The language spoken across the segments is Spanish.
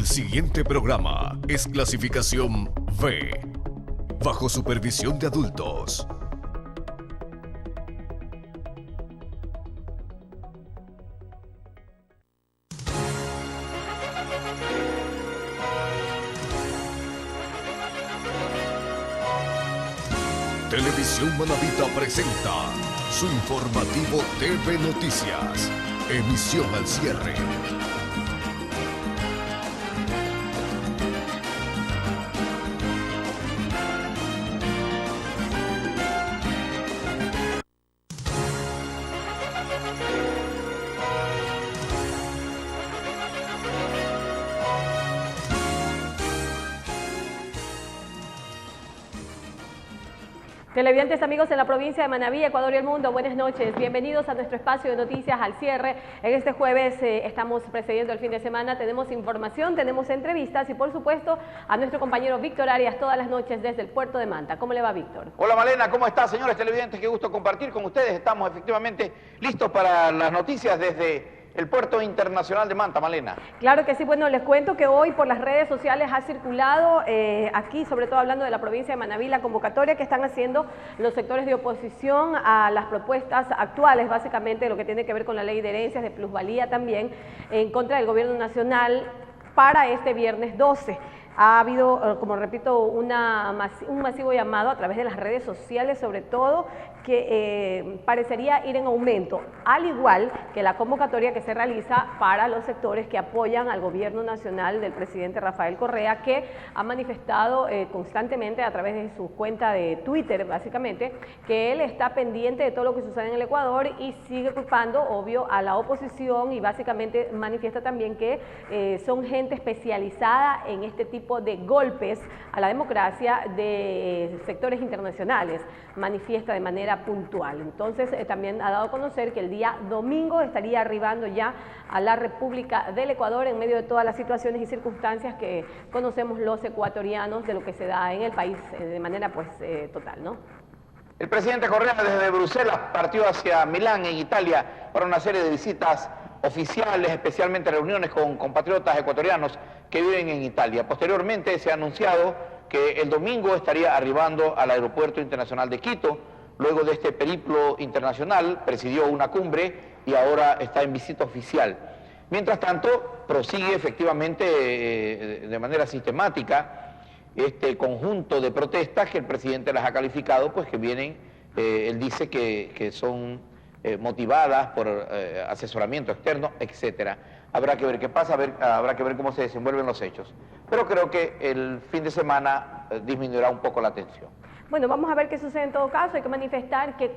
El siguiente programa es clasificación B, bajo supervisión de adultos. Televisión Manavita presenta su informativo TV Noticias, emisión al cierre. Televidentes amigos en la provincia de Manabí, Ecuador y el mundo, buenas noches. Bienvenidos a nuestro espacio de noticias al cierre. En este jueves estamos precediendo el fin de semana, tenemos información, tenemos entrevistas y por supuesto a nuestro compañero Víctor Arias todas las noches desde el puerto de Manta. ¿Cómo le va, Víctor? Hola Malena, ¿cómo está, señores televidentes? Qué gusto compartir con ustedes. Estamos efectivamente listos para las noticias desde el puerto internacional de Manta, Malena. Claro que sí, bueno, les cuento que hoy por las redes sociales ha circulado, aquí sobre todo hablando de la provincia de Manabí, la convocatoria que están haciendo los sectores de oposición a las propuestas actuales, básicamente lo que tiene que ver con la ley de herencias, de plusvalía también, en contra del gobierno nacional para este viernes 12. Ha habido, como repito, un masivo llamado a través de las redes sociales, sobre todo, que parecería ir en aumento, al igual que la convocatoria que se realiza para los sectores que apoyan al gobierno nacional del presidente Rafael Correa, que ha manifestado constantemente a través de su cuenta de Twitter, básicamente, que él está pendiente de todo lo que sucede en el Ecuador y sigue culpando, obvio, a la oposición y básicamente manifiesta también que son gente especializada en este tipo de golpes a la democracia de sectores internacionales, manifiesta de manera puntual. Entonces también ha dado a conocer que el día domingo estaría arribando ya a la República del Ecuador en medio de todas las situaciones y circunstancias que conocemos los ecuatorianos de lo que se da en el país de manera pues total, ¿no? El presidente Correa desde Bruselas partió hacia Milán, en Italia, para una serie de visitas oficiales, especialmente reuniones con compatriotas ecuatorianos que viven en Italia. Posteriormente se ha anunciado que el domingo estaría arribando al Aeropuerto Internacional de Quito. Luego de este periplo internacional, presidió una cumbre y ahora está en visita oficial. Mientras tanto, prosigue efectivamente de manera sistemática este conjunto de protestas que el presidente las ha calificado, pues que vienen, él dice que son motivadas por asesoramiento externo, etcétera. Habrá que ver qué pasa, habrá que ver cómo se desenvuelven los hechos. Pero creo que el fin de semana disminuirá un poco la tensión. Bueno, vamos a ver qué sucede en todo caso. Hay que manifestar que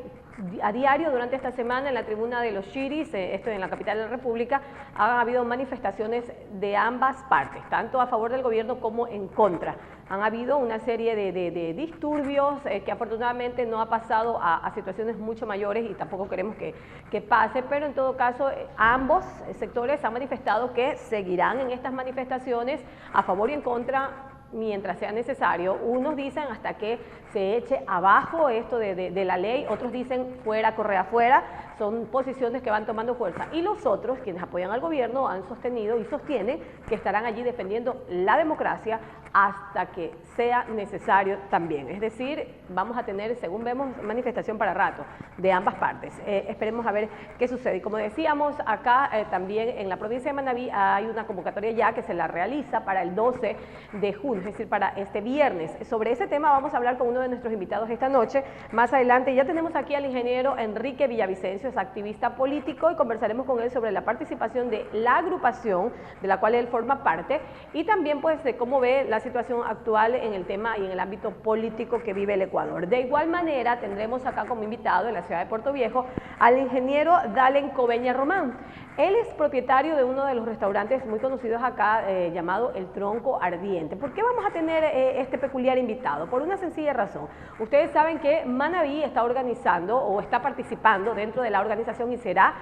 a diario durante esta semana en la tribuna de los Chiris, esto en la capital de la República, ha habido manifestaciones de ambas partes, tanto a favor del gobierno como en contra. Han habido una serie de disturbios que afortunadamente no ha pasado a situaciones mucho mayores y tampoco queremos que pase, pero en todo caso ambos sectores han manifestado que seguirán en estas manifestaciones a favor y en contra mientras sea necesario. Unos dicen hasta que se eche abajo esto de la ley, otros dicen fuera, Correa fuera. Son posiciones que van tomando fuerza. Y los otros, quienes apoyan al gobierno, han sostenido y sostienen que estarán allí defendiendo la democracia hasta que sea necesario también. Es decir, vamos a tener, según vemos, manifestación para rato de ambas partes. Esperemos a ver qué sucede. Y como decíamos, acá también en la provincia de Manabí hay una convocatoria ya que se la realiza para el 12 de junio, es decir, para este viernes. Sobre ese tema vamos a hablar con uno de nuestros invitados esta noche. Más adelante ya tenemos aquí al ingeniero Enrique Villavicencio, es activista político, y conversaremos con él sobre la participación de la agrupación de la cual él forma parte y también pues de cómo ve la situación actual en el tema y en el ámbito político que vive el Ecuador. De igual manera tendremos acá como invitado en la ciudad de Puerto Viejo al ingeniero Dalen Coveña Román. Él es propietario de uno de los restaurantes muy conocidos acá llamado El Tronco Ardiente. ¿Por qué vamos a tener este peculiar invitado? Por una sencilla razón. Ustedes saben que Manabí está organizando o está participando dentro de la organización y será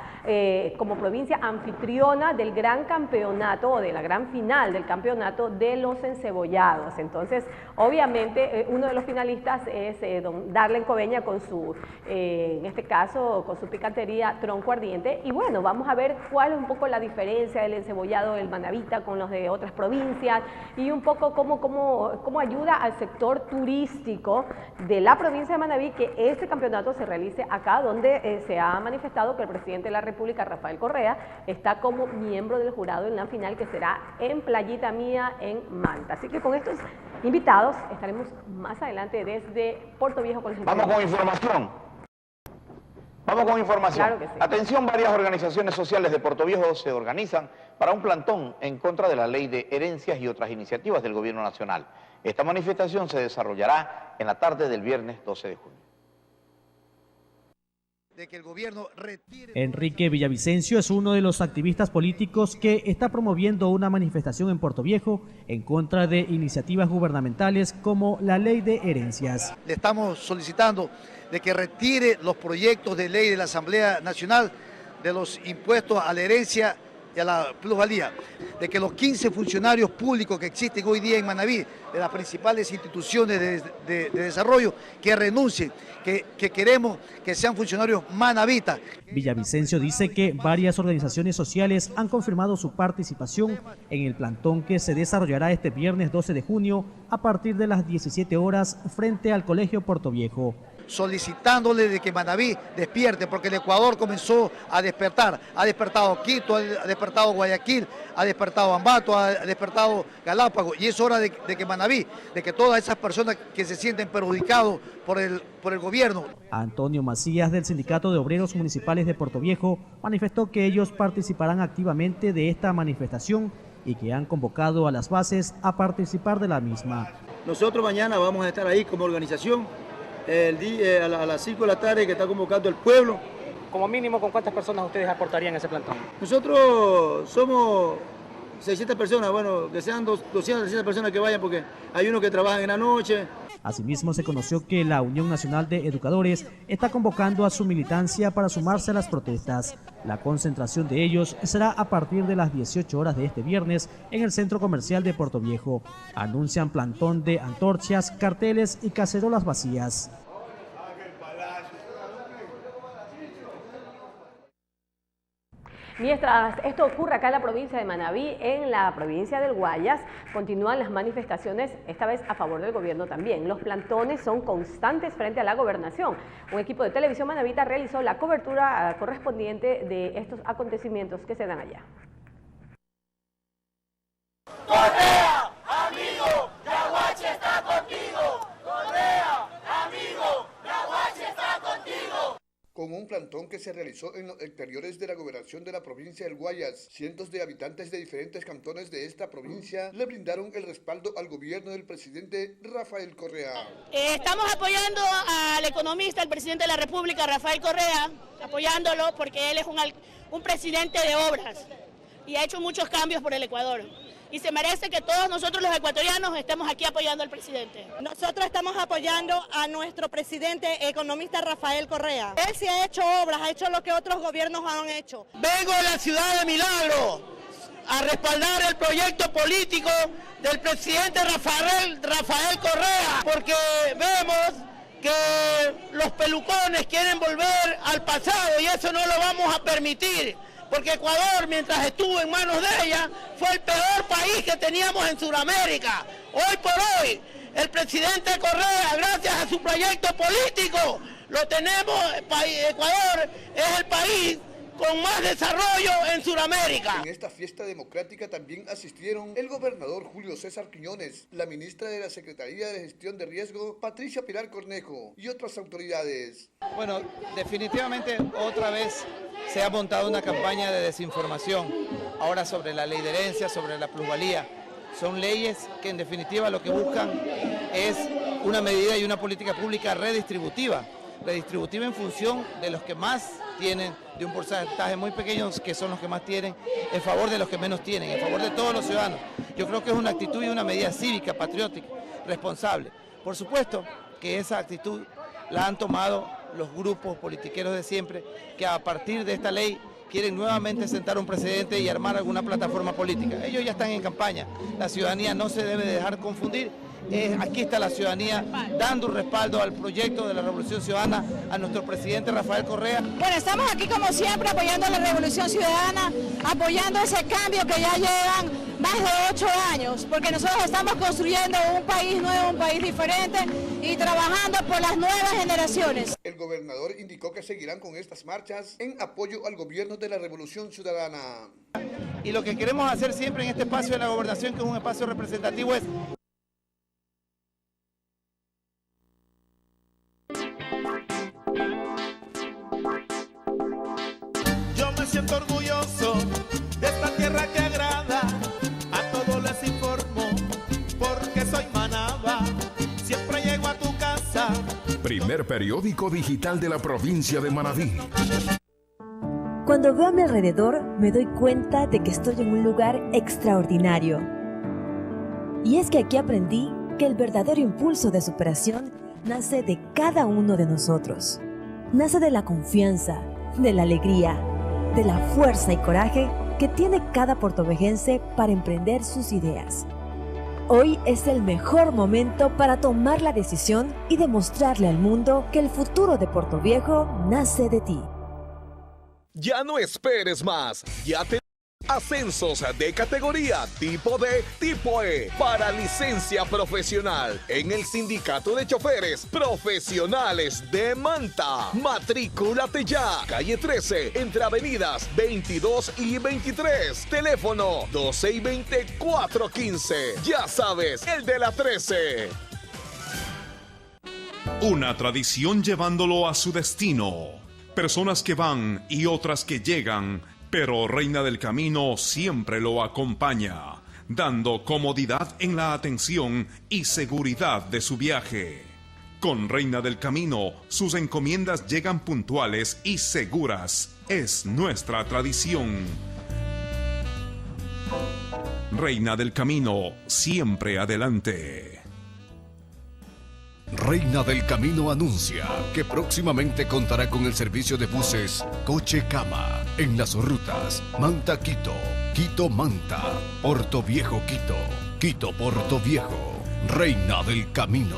como provincia anfitriona del gran campeonato o de la gran final del campeonato de los encebollados. Entonces, obviamente, uno de los finalistas es don Darlen Coveña con su, en este caso, con su picantería Tronco Ardiente. Y bueno, vamos a ver cuál es un poco la diferencia del encebollado del manavita con los de otras provincias y un poco cómo ayuda al sector turístico de la provincia de Manabí que este campeonato se realice acá, donde se ha manifestado que el presidente de la República, Rafael Correa, está como miembro del jurado en la final que será en Playita Mía, en Manta. Así que con estos invitados estaremos más adelante desde Puerto Viejo con los Vamos con información. Vamos con información. Claro que sí. Atención, varias organizaciones sociales de Puerto Viejo se organizan para un plantón en contra de la ley de herencias y otras iniciativas del gobierno nacional. Esta manifestación se desarrollará en la tarde del viernes 12 de junio. De que el gobierno retire... Enrique Villavicencio es uno de los activistas políticos que está promoviendo una manifestación en Puerto Viejo en contra de iniciativas gubernamentales como la ley de herencias. Le estamos solicitando de que retire los proyectos de ley de la Asamblea Nacional de los impuestos a la herencia y a la plusvalía, de que los 15 funcionarios públicos que existen hoy día en Manabí, de las principales instituciones de desarrollo, que renuncien, que queremos que sean funcionarios manavitas. Villavicencio dice que varias organizaciones sociales han confirmado su participación en el plantón que se desarrollará este viernes 12 de junio a partir de las 17 horas frente al Colegio Puerto Viejo. Solicitándole de que Manabí despierte, porque el Ecuador comenzó a despertar. Ha despertado Quito, ha despertado Guayaquil, ha despertado Ambato, ha despertado Galápagos, y es hora de que Manabí, de que todas esas personas que se sienten perjudicados por el gobierno. Antonio Macías, del Sindicato de Obreros Municipales de Puerto Viejo, manifestó que ellos participarán activamente de esta manifestación y que han convocado a las bases a participar de la misma. Nosotros mañana vamos a estar ahí como organización a las 5 de la tarde que está convocando el pueblo. Como mínimo, ¿con cuántas personas ustedes aportarían ese plantón? Nosotros somos 600 personas, bueno, que sean 200, 300 personas que vayan porque hay unos que trabajan en la noche. Asimismo, se conoció que la Unión Nacional de Educadores está convocando a su militancia para sumarse a las protestas. La concentración de ellos será a partir de las 18 horas de este viernes en el Centro Comercial de Puerto Viejo. Anuncian plantón de antorchas, carteles y cacerolas vacías. Mientras esto ocurre acá en la provincia de Manabí, en la provincia del Guayas, continúan las manifestaciones, esta vez a favor del gobierno también. Los plantones son constantes frente a la gobernación. Un equipo de Televisión Manabita realizó la cobertura correspondiente de estos acontecimientos que se dan allá. ¡Correa, amigo! ¡Yaguachi está contigo! ¡Correa, amigo! ¡Yaguachi está contigo! Con un plantón que se realizó en los exteriores de la gobernación de la provincia del Guayas, cientos de habitantes de diferentes cantones de esta provincia le brindaron el respaldo al gobierno del presidente Rafael Correa. Estamos apoyando al economista, el presidente de la República, Rafael Correa, apoyándolo porque él es un presidente de obras y ha hecho muchos cambios por el Ecuador. Y se merece que todos nosotros los ecuatorianos estemos aquí apoyando al presidente. Nosotros estamos apoyando a nuestro presidente economista Rafael Correa. Él sí ha hecho obras, ha hecho lo que otros gobiernos han hecho. Vengo de la ciudad de Milagro a respaldar el proyecto político del presidente Rafael Correa, porque vemos que los pelucones quieren volver al pasado y eso no lo vamos a permitir. Porque Ecuador, mientras estuvo en manos de ella, fue el peor país que teníamos en Sudamérica. Hoy por hoy, el presidente Correa, gracias a su proyecto político, lo tenemos, Ecuador es el país con más desarrollo en Sudamérica. En esta fiesta democrática también asistieron el gobernador Julio César Quiñones, la ministra de la Secretaría de Gestión de Riesgo, Patricia Pilar Cornejo, y otras autoridades. Bueno, definitivamente otra vez se ha montado una campaña de desinformación, ahora sobre la ley de herencia, sobre la plusvalía. Son leyes que en definitiva lo que buscan es una medida y una política pública redistributiva en función de los que más tienen, de un porcentaje muy pequeño que son los que más tienen, en favor de los que menos tienen, en favor de todos los ciudadanos. Yo creo que es una actitud y una medida cívica, patriótica, responsable. Por supuesto que esa actitud la han tomado los grupos politiqueros de siempre, que a partir de esta ley quieren nuevamente sentar un precedente y armar alguna plataforma política. Ellos ya están en campaña, la ciudadanía no se debe dejar confundir aquí está la ciudadanía dando un respaldo al proyecto de la Revolución Ciudadana, a nuestro presidente Rafael Correa. Bueno, estamos aquí como siempre apoyando a la Revolución Ciudadana, apoyando ese cambio que ya llevan más de 8 años, porque nosotros estamos construyendo un país nuevo, un país diferente y trabajando por las nuevas generaciones. El gobernador indicó que seguirán con estas marchas en apoyo al gobierno de la Revolución Ciudadana. Y lo que queremos hacer siempre en este espacio de la gobernación, que es un espacio representativo, es yo me siento orgulloso de esta tierra que agrada, a todos les informo, porque soy Manaba, siempre llego a tu casa. Primer periódico digital de la provincia de Manabí. Cuando veo a mi alrededor, me doy cuenta de que estoy en un lugar extraordinario. Y es que aquí aprendí que el verdadero impulso de superación nace de cada uno de nosotros. Nace de la confianza, de la alegría, de la fuerza y coraje que tiene cada portovejense para emprender sus ideas. Hoy es el mejor momento para tomar la decisión y demostrarle al mundo que el futuro de Portoviejo nace de ti. Ya no esperes más, ya te ascensos de categoría tipo D, tipo E para licencia profesional en el Sindicato de Choferes Profesionales de Manta. Matrículate ya, calle 13, entre avenidas 22 y 23, teléfono 12 y 24 15. Ya sabes, el de la 13. Una tradición llevándolo a su destino. Personas que van y otras que llegan, pero Reina del Camino siempre lo acompaña, dando comodidad en la atención y seguridad de su viaje. Con Reina del Camino, sus encomiendas llegan puntuales y seguras. Es nuestra tradición. Reina del Camino, siempre adelante. Reina del Camino anuncia que próximamente contará con el servicio de buses Coche Cama en las rutas Manta-Quito, Quito-Manta, Portoviejo-Quito, Quito-Portoviejo. Reina del Camino.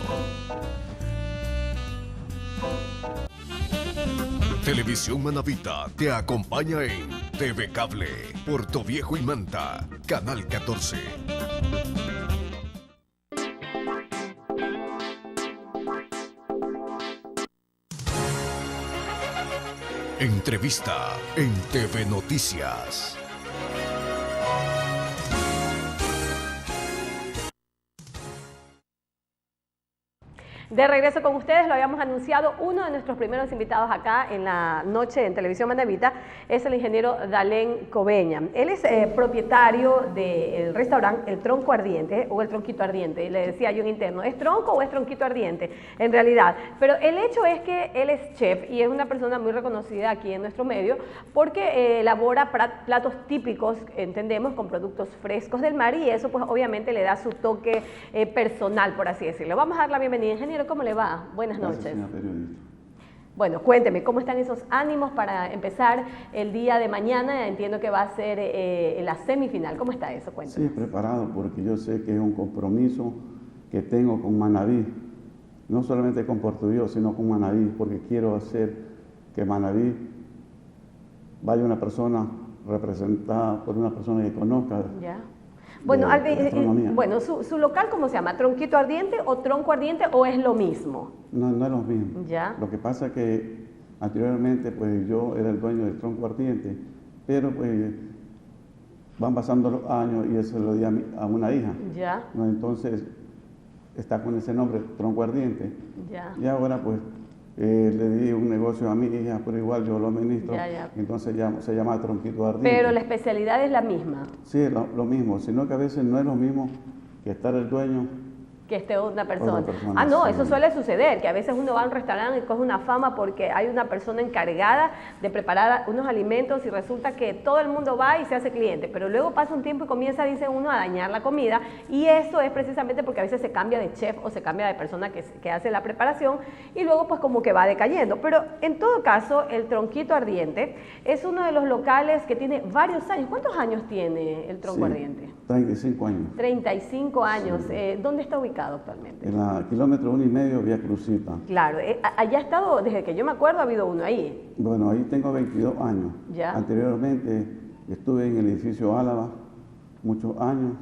Televisión Manabita te acompaña en TV Cable, Portoviejo y Manta, Canal 14. Entrevista en TV Noticias. De regreso con ustedes, lo habíamos anunciado, uno de nuestros primeros invitados acá en la noche en Televisión Manabita es el ingeniero Dalén Cobeña. Él es propietario del restaurante El Tronco Ardiente o El Tronquito Ardiente, y le decía yo en interno, ¿es tronco o es tronquito ardiente? En realidad, pero el hecho es que él es chef y es una persona muy reconocida aquí en nuestro medio porque elabora platos típicos, entendemos, con productos frescos del mar, y eso pues obviamente le da su toque personal, por así decirlo. Vamos a dar la bienvenida, ingeniero. ¿Cómo le va? Buenas noches. Señora periodista. Bueno, cuénteme, ¿cómo están esos ánimos para empezar el día de mañana? Entiendo que va a ser la semifinal. ¿Cómo está eso? Cuénteme. Sí, preparado, porque yo sé que es un compromiso que tengo con Manabí, no solamente con Portoviejo, sino con Manabí, porque quiero hacer que Manabí vaya una persona representada por una persona que conozca. Ya. Bueno, bueno, ¿su local cómo se llama? ¿Tronquito Ardiente o Tronco Ardiente o es lo mismo? No, no es lo mismo. Ya. Lo que pasa es que anteriormente pues yo era el dueño del Tronco Ardiente, pero pues van pasando los años y eso lo di a una hija. Ya. ¿No? Entonces está con ese nombre, Tronco Ardiente. Ya. Y ahora pues le di un negocio a mi hija, pero igual yo lo administro, entonces ya se llama Tronquito Ardiente. Pero la especialidad es la misma. Sí, lo mismo, sino que a veces no es lo mismo que estar el dueño que esté una persona. Ah, no, eso suele suceder, que a veces uno va a un restaurante y coge una fama porque hay una persona encargada de preparar unos alimentos y resulta que todo el mundo va y se hace cliente, pero luego pasa un tiempo y comienza, dice uno, a dañar la comida, y eso es precisamente porque a veces se cambia de chef o se cambia de persona que hace la preparación y luego pues como que va decayendo. Pero en todo caso, el Tronquito Ardiente es uno de los locales que tiene varios años. ¿Cuántos años tiene el Tronco Ardiente? 35 años. 35 años. Sí. ¿Dónde está ubicado? ubicado actualmente? En la kilómetro 1,5, vía Crucita. Claro, allá ha estado, desde que yo me acuerdo, ha habido uno ahí. Bueno, ahí tengo 22 años. Ya. Anteriormente estuve en el edificio Álava muchos años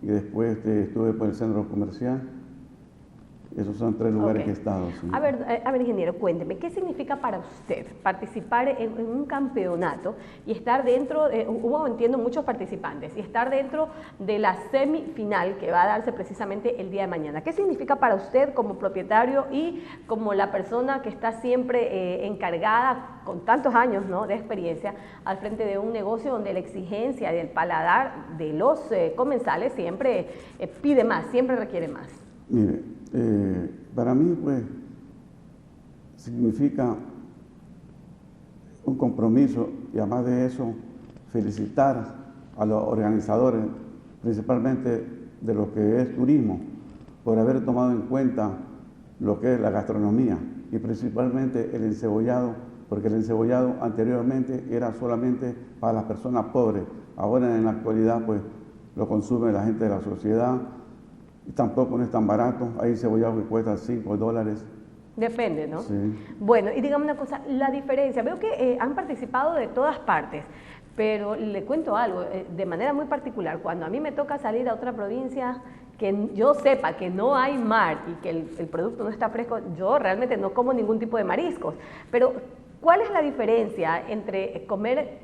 y después estuve por el centro comercial. Esos son 3 lugares que he estado. Sí. A ver, ingeniero, cuénteme, ¿qué significa para usted participar en un campeonato y estar dentro, hubo, entiendo, muchos participantes, y estar dentro de la semifinal que va a darse precisamente el día de mañana? ¿Qué significa para usted como propietario y como la persona que está siempre encargada, con tantos años, ¿no?, de experiencia, al frente de un negocio donde la exigencia del paladar de los comensales siempre pide más, siempre requiere más? Mire, para mí, pues, significa un compromiso y además de eso, felicitar a los organizadores, principalmente de lo que es turismo, por haber tomado en cuenta lo que es la gastronomía y principalmente el encebollado, porque el encebollado anteriormente era solamente para las personas pobres. Ahora, en la actualidad, pues, lo consume la gente de la sociedad. Y tampoco no es tan barato, hay cebollado que cuesta $5. Depende, ¿no? Sí. Bueno, y dígame una cosa, la diferencia, veo que han participado de todas partes, pero le cuento algo, de manera muy particular, cuando a mí me toca salir a otra provincia, que yo sepa que no hay mar y que el producto no está fresco, yo realmente no como ningún tipo de mariscos. Pero, ¿cuál es la diferencia entre comer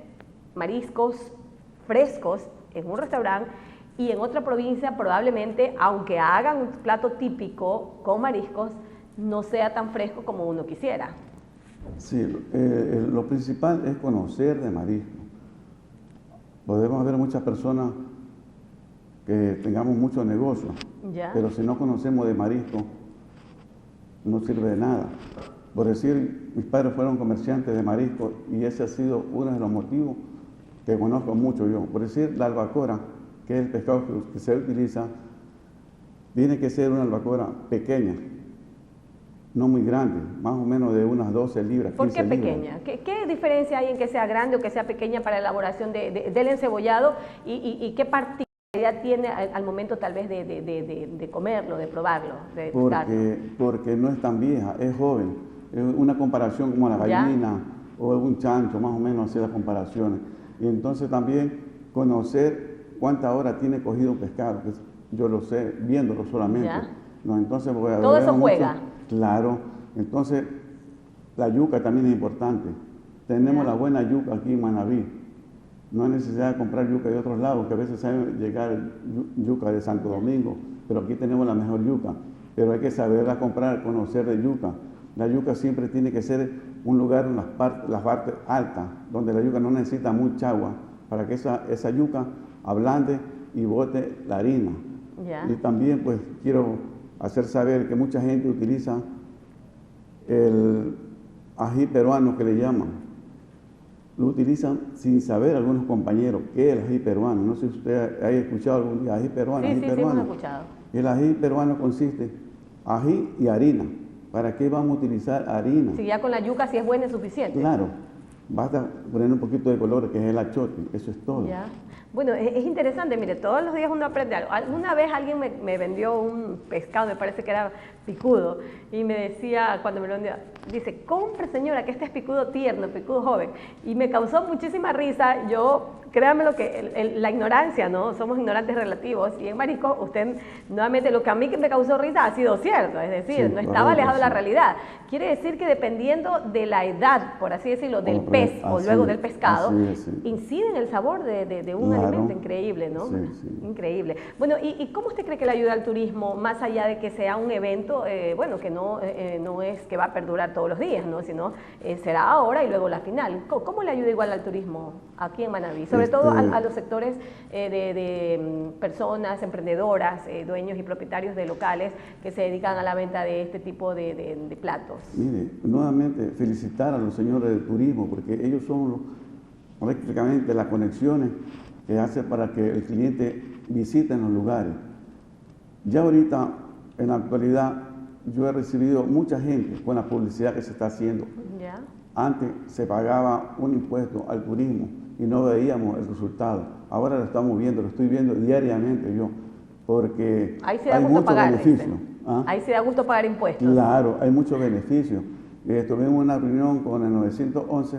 mariscos frescos en un restaurante y en otra provincia probablemente, aunque hagan un plato típico con mariscos, no sea tan fresco como uno quisiera? Sí, lo principal es conocer de marisco. Podemos haber muchas personas que tengamos mucho negocio, pero si no conocemos de marisco, no sirve de nada. Por decir, mis padres fueron comerciantes de marisco y ese ha sido uno de los motivos que conozco mucho yo. Por decir, la albacora, que es el pescado que se utiliza, tiene que ser una albacora pequeña, no muy grande, más o menos de unas 12 libras. ¿Por qué pequeña? ¿Qué diferencia hay en que sea grande o que sea pequeña para la elaboración del encebollado y qué particularidad tiene al momento tal vez de comerlo, de probarlo, de gustarlo? Porque no es tan vieja, es joven. Es una comparación como la gallina o un chancho, más o menos así las comparaciones. Y entonces también conocer cuántas horas tiene cogido un pescado, que yo lo sé viéndolo solamente. No, entonces todo eso juega. Claro, entonces la yuca también es importante. Tenemos la buena yuca aquí en Manabí. No hay necesidad de comprar yuca de otros lados, que a veces saben llegar yuca de Santo Domingo, pero aquí tenemos la mejor yuca. Pero hay que saberla comprar, conocer de yuca. La yuca siempre tiene que ser un lugar en las partes altas, donde la yuca no necesita mucha agua, para que esa yuca ablande y bote la harina. Y también, pues, quiero hacer saber que mucha gente utiliza el ají peruano, que le llaman. Lo utilizan sin saber algunos compañeros qué es el ají peruano. No sé si usted ha escuchado algún día ají peruano. Sí, hemos escuchado. El ají peruano consiste ají y harina. ¿Para qué vamos a utilizar harina? Si ya con la yuca, si es buena, es suficiente. Claro. Basta poner un poquito de color, que es el achote, eso es todo. Bueno, es interesante, mire, todos los días uno aprende algo. Alguna vez alguien me vendió un pescado, me parece que era picudo, y me decía, cuando me lo vendió, dice, compre señora, que este es picudo tierno, picudo joven. Y me causó muchísima risa. Yo, créanme lo que, la ignorancia, ¿no? Somos ignorantes relativos, y en marisco, usted, nuevamente, lo que a mí que me causó risa ha sido cierto, es decir, no estaba alejado de la realidad. Quiere decir que dependiendo de la edad, por así decirlo, del pez o luego del pescado, incide en el sabor de un alimento. Increíble, ¿no? Increíble. Bueno, ¿y cómo usted cree que le ayuda al turismo, más allá de que sea un evento, bueno, que no es que va a perdurar todos los días, ¿no? Sino será ahora y luego la final? ¿Cómo le ayuda igual al turismo aquí en Manabí? Sobre todo a los sectores de personas, emprendedoras, dueños y propietarios de locales que se dedican a la venta de este tipo de platos. Mire, nuevamente felicitar a los señores del turismo, porque ellos son prácticamente las conexiones que hace para que el cliente visite en los lugares. Ya ahorita, en la actualidad, yo he recibido mucha gente con la publicidad que se está haciendo. Antes se pagaba un impuesto al turismo y no veíamos el resultado. Ahora lo estamos viendo, lo estoy viendo diariamente yo. porque ahí se da hay gusto muchos pagar, beneficios. ¿Ah? Ahí se da gusto pagar impuestos. Claro, hay muchos beneficios. Tuvimos una reunión con el 911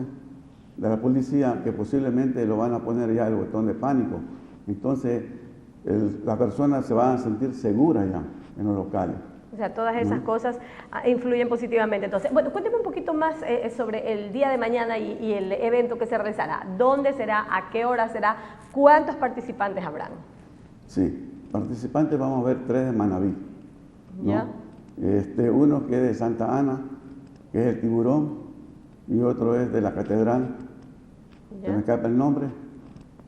de la policía que posiblemente lo van a poner ya el botón de pánico. Entonces, las personas se van a sentir seguras ya en los locales. O sea, todas esas cosas influyen positivamente. Entonces, bueno, cuénteme un poquito más sobre el día de mañana y el evento que se realizará. ¿Dónde será? ¿A qué hora será? ¿Cuántos participantes habrán? Sí, participantes vamos a ver 3 de Manabí, ¿no? ¿Ya? Uno que es de Santa Ana, que es el Tiburón, y otro es de la Catedral, ¿Ya? que me escapa el nombre,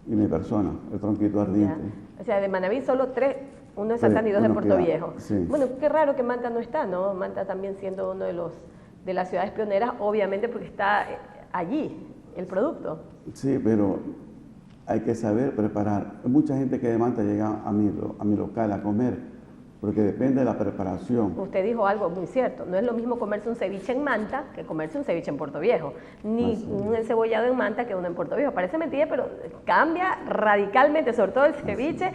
y mi persona, el Tronquito Ardiente. ¿Ya? O sea, de Manabí solo 3, uno de Santa Ana y 2 de Puerto Viejo. Sí. Bueno, qué raro que Manta no está, ¿no? Manta también siendo uno de las ciudades pioneras, obviamente porque está allí el producto. Sí, pero hay que saber preparar. Hay mucha gente que de Manta llega a mi local a comer, porque depende de la preparación. Usted dijo algo muy cierto, no es lo mismo comerse un ceviche en Manta que comerse un ceviche en Puerto Viejo, ni un encebollado en Manta que uno en Puerto Viejo. Parece mentira, pero cambia radicalmente, sobre todo el ceviche,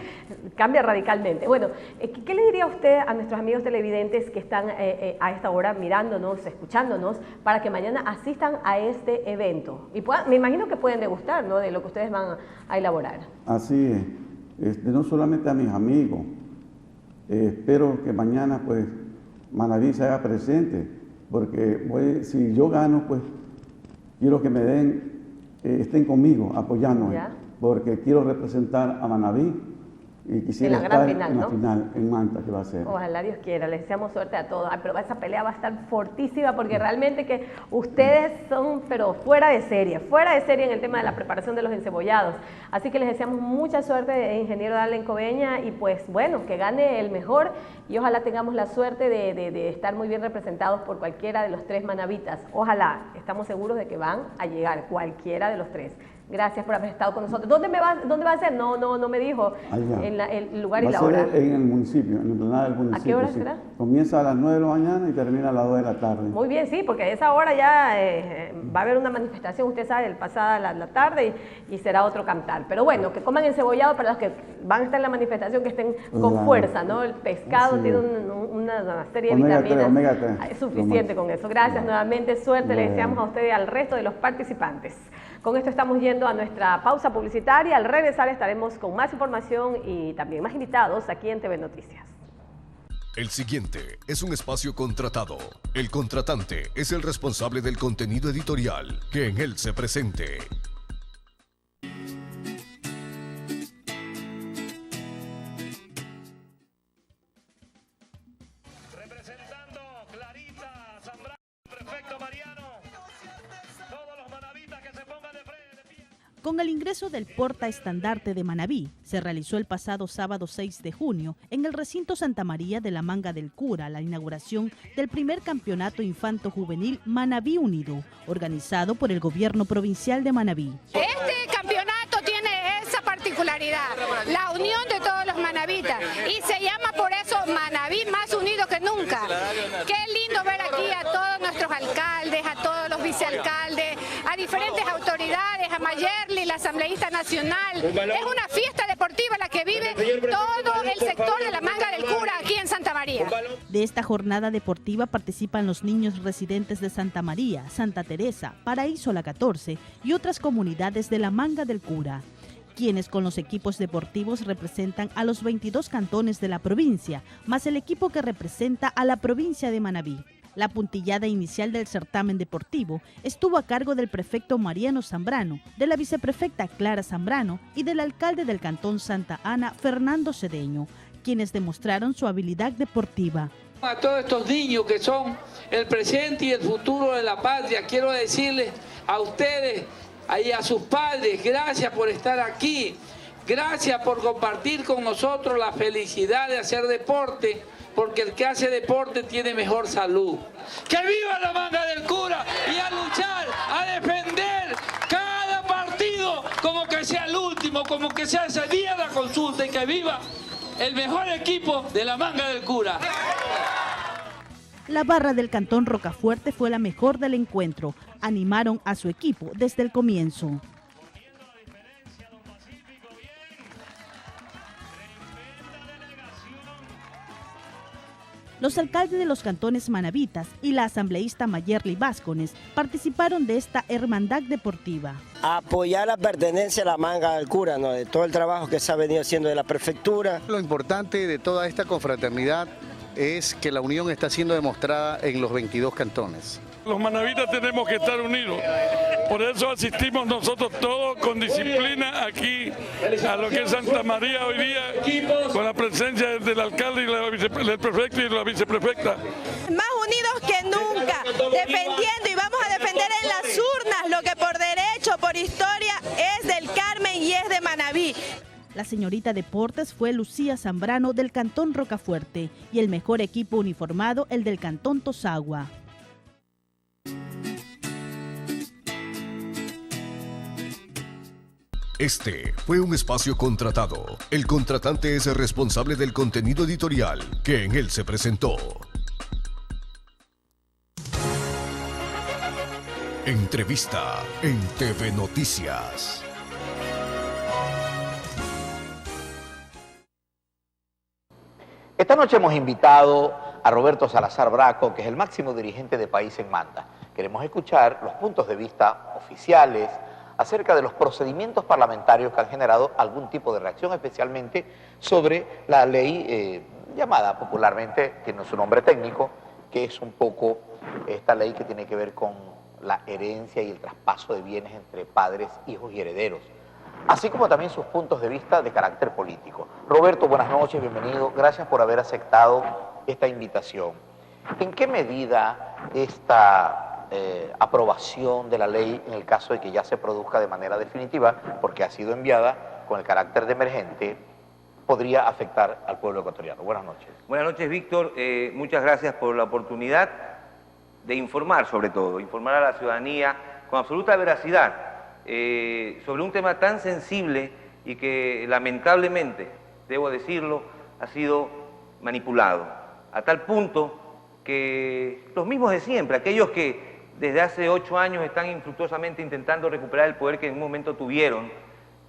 cambia radicalmente. Bueno, ¿qué le diría usted a nuestros amigos televidentes que están a esta hora mirándonos, escuchándonos, para que mañana asistan a este evento? Y me imagino que pueden degustar, ¿no?, de lo que ustedes van a elaborar. Así es, no solamente a mis amigos, espero que mañana pues Manabí se haga presente, porque si yo gano, pues quiero que me estén conmigo, apoyándome, porque quiero representar a Manabí y quisiera estar en la final en Manta, que va a ser. Ojalá Dios quiera, les deseamos suerte a todos. Pero esa pelea va a estar fortísima porque realmente que ustedes son, pero fuera de serie en el tema de la preparación de los encebollados. Así que les deseamos mucha suerte, ingeniero Darlen Coveña, y pues bueno, que gane el mejor y ojalá tengamos la suerte de estar muy bien representados por cualquiera de los 3 manavitas. Ojalá, estamos seguros de que van a llegar cualquiera de los 3. Gracias por haber estado con nosotros. ¿Dónde va a ser? No me dijo el lugar y la hora. Va a ser en el municipio, en la explanada del municipio. ¿A qué hora será? Comienza a las 9 de la mañana y termina a las 2 de la tarde. Muy bien, sí, porque a esa hora ya va a haber una manifestación, usted sabe, pasada la tarde y será otro cantar. Pero bueno, que coman encebollado para los que van a estar en la manifestación, que estén con fuerza, ¿no? El pescado tiene una serie de vitaminas. Omega 3. Es suficiente con eso. Gracias nuevamente, suerte le deseamos a usted y al resto de los participantes. Con esto estamos yendo a nuestra pausa publicitaria. Al regresar estaremos con más información y también más invitados aquí en TV Noticias. El siguiente es un espacio contratado. El contratante es el responsable del contenido editorial que en él se presente. Con el ingreso del portaestandarte de Manabí, se realizó el pasado sábado 6 de junio en el recinto Santa María de la Manga del Cura la inauguración del primer campeonato infanto-juvenil Manabí Unido, organizado por el gobierno provincial de Manabí. Este campeonato tiene esa particularidad, la unión de todos los manabitas, y se llama por eso Manabí más unido que nunca. Qué lindo ver aquí a todos nuestros alcaldes, a todos los vicealcaldes, a diferentes autoridades, a Mayerly, la asambleísta nacional. Es una fiesta deportiva la que vive todo el sector de la Manga del Cura aquí en Santa María. De esta jornada deportiva participan los niños residentes de Santa María, Santa Teresa, Paraíso La 14 y otras comunidades de la Manga del Cura, quienes con los equipos deportivos representan a los 22 cantones de la provincia, más el equipo que representa a la provincia de Manabí. La puntillada inicial del certamen deportivo estuvo a cargo del prefecto Mariano Zambrano, de la viceprefecta Clara Zambrano y del alcalde del cantón Santa Ana, Fernando Cedeño, quienes demostraron su habilidad deportiva. A todos estos niños que son el presente y el futuro de la patria, quiero decirles a ustedes y a sus padres, gracias por estar aquí, gracias por compartir con nosotros la felicidad de hacer deporte, porque el que hace deporte tiene mejor salud. ¡Que viva la Manga del Cura! Y a luchar, a defender cada partido como que sea el último, como que sea ese día de la consulta, y que viva el mejor equipo de la Manga del Cura. La barra del cantón Rocafuerte fue la mejor del encuentro. Animaron a su equipo desde el comienzo. Los alcaldes de los cantones manavitas y la asambleísta Mayerly Vázquez participaron de esta hermandad deportiva. Apoyar la pertenencia a la Manga del Cura, ¿no? De todo el trabajo que se ha venido haciendo de la prefectura. Lo importante de toda esta confraternidad es que la unión está siendo demostrada en los 22 cantones. Los manavitas tenemos que estar unidos, por eso asistimos nosotros todos con disciplina aquí a lo que es Santa María hoy día, con la presencia del alcalde y del prefecto y la viceprefecta. Más unidos que nunca, defendiendo y vamos a defender en las urnas lo que por derecho, por historia es del Carmen y es de Manaví. La señorita Deportes fue Lucía Zambrano del Cantón Rocafuerte y el mejor equipo uniformado el del Cantón Tosagua. Este fue un espacio contratado. El contratante es el responsable del contenido editorial que en él se presentó. Entrevista en TV Noticias. Esta noche hemos invitado a Roberto Salazar Braco, que es el máximo dirigente de País en Manta. Queremos escuchar los puntos de vista oficiales acerca de los procedimientos parlamentarios que han generado algún tipo de reacción, especialmente sobre la ley llamada popularmente, tiene su nombre técnico, que es un poco esta ley que tiene que ver con la herencia y el traspaso de bienes entre padres, hijos y herederos, así como también sus puntos de vista de carácter político. Roberto, buenas noches, bienvenido, gracias por haber aceptado esta invitación. ¿En qué medida esta aprobación de la ley, en el caso de que ya se produzca de manera definitiva, porque ha sido enviada con el carácter de emergente, podría afectar al pueblo ecuatoriano? Buenas noches. Buenas noches, Víctor. Muchas gracias por la oportunidad de informar, sobre todo, informar a la ciudadanía con absoluta veracidad sobre un tema tan sensible y que lamentablemente, debo decirlo, ha sido manipulado, a tal punto que los mismos de siempre, aquellos que desde hace 8 años están infructuosamente intentando recuperar el poder que en un momento tuvieron,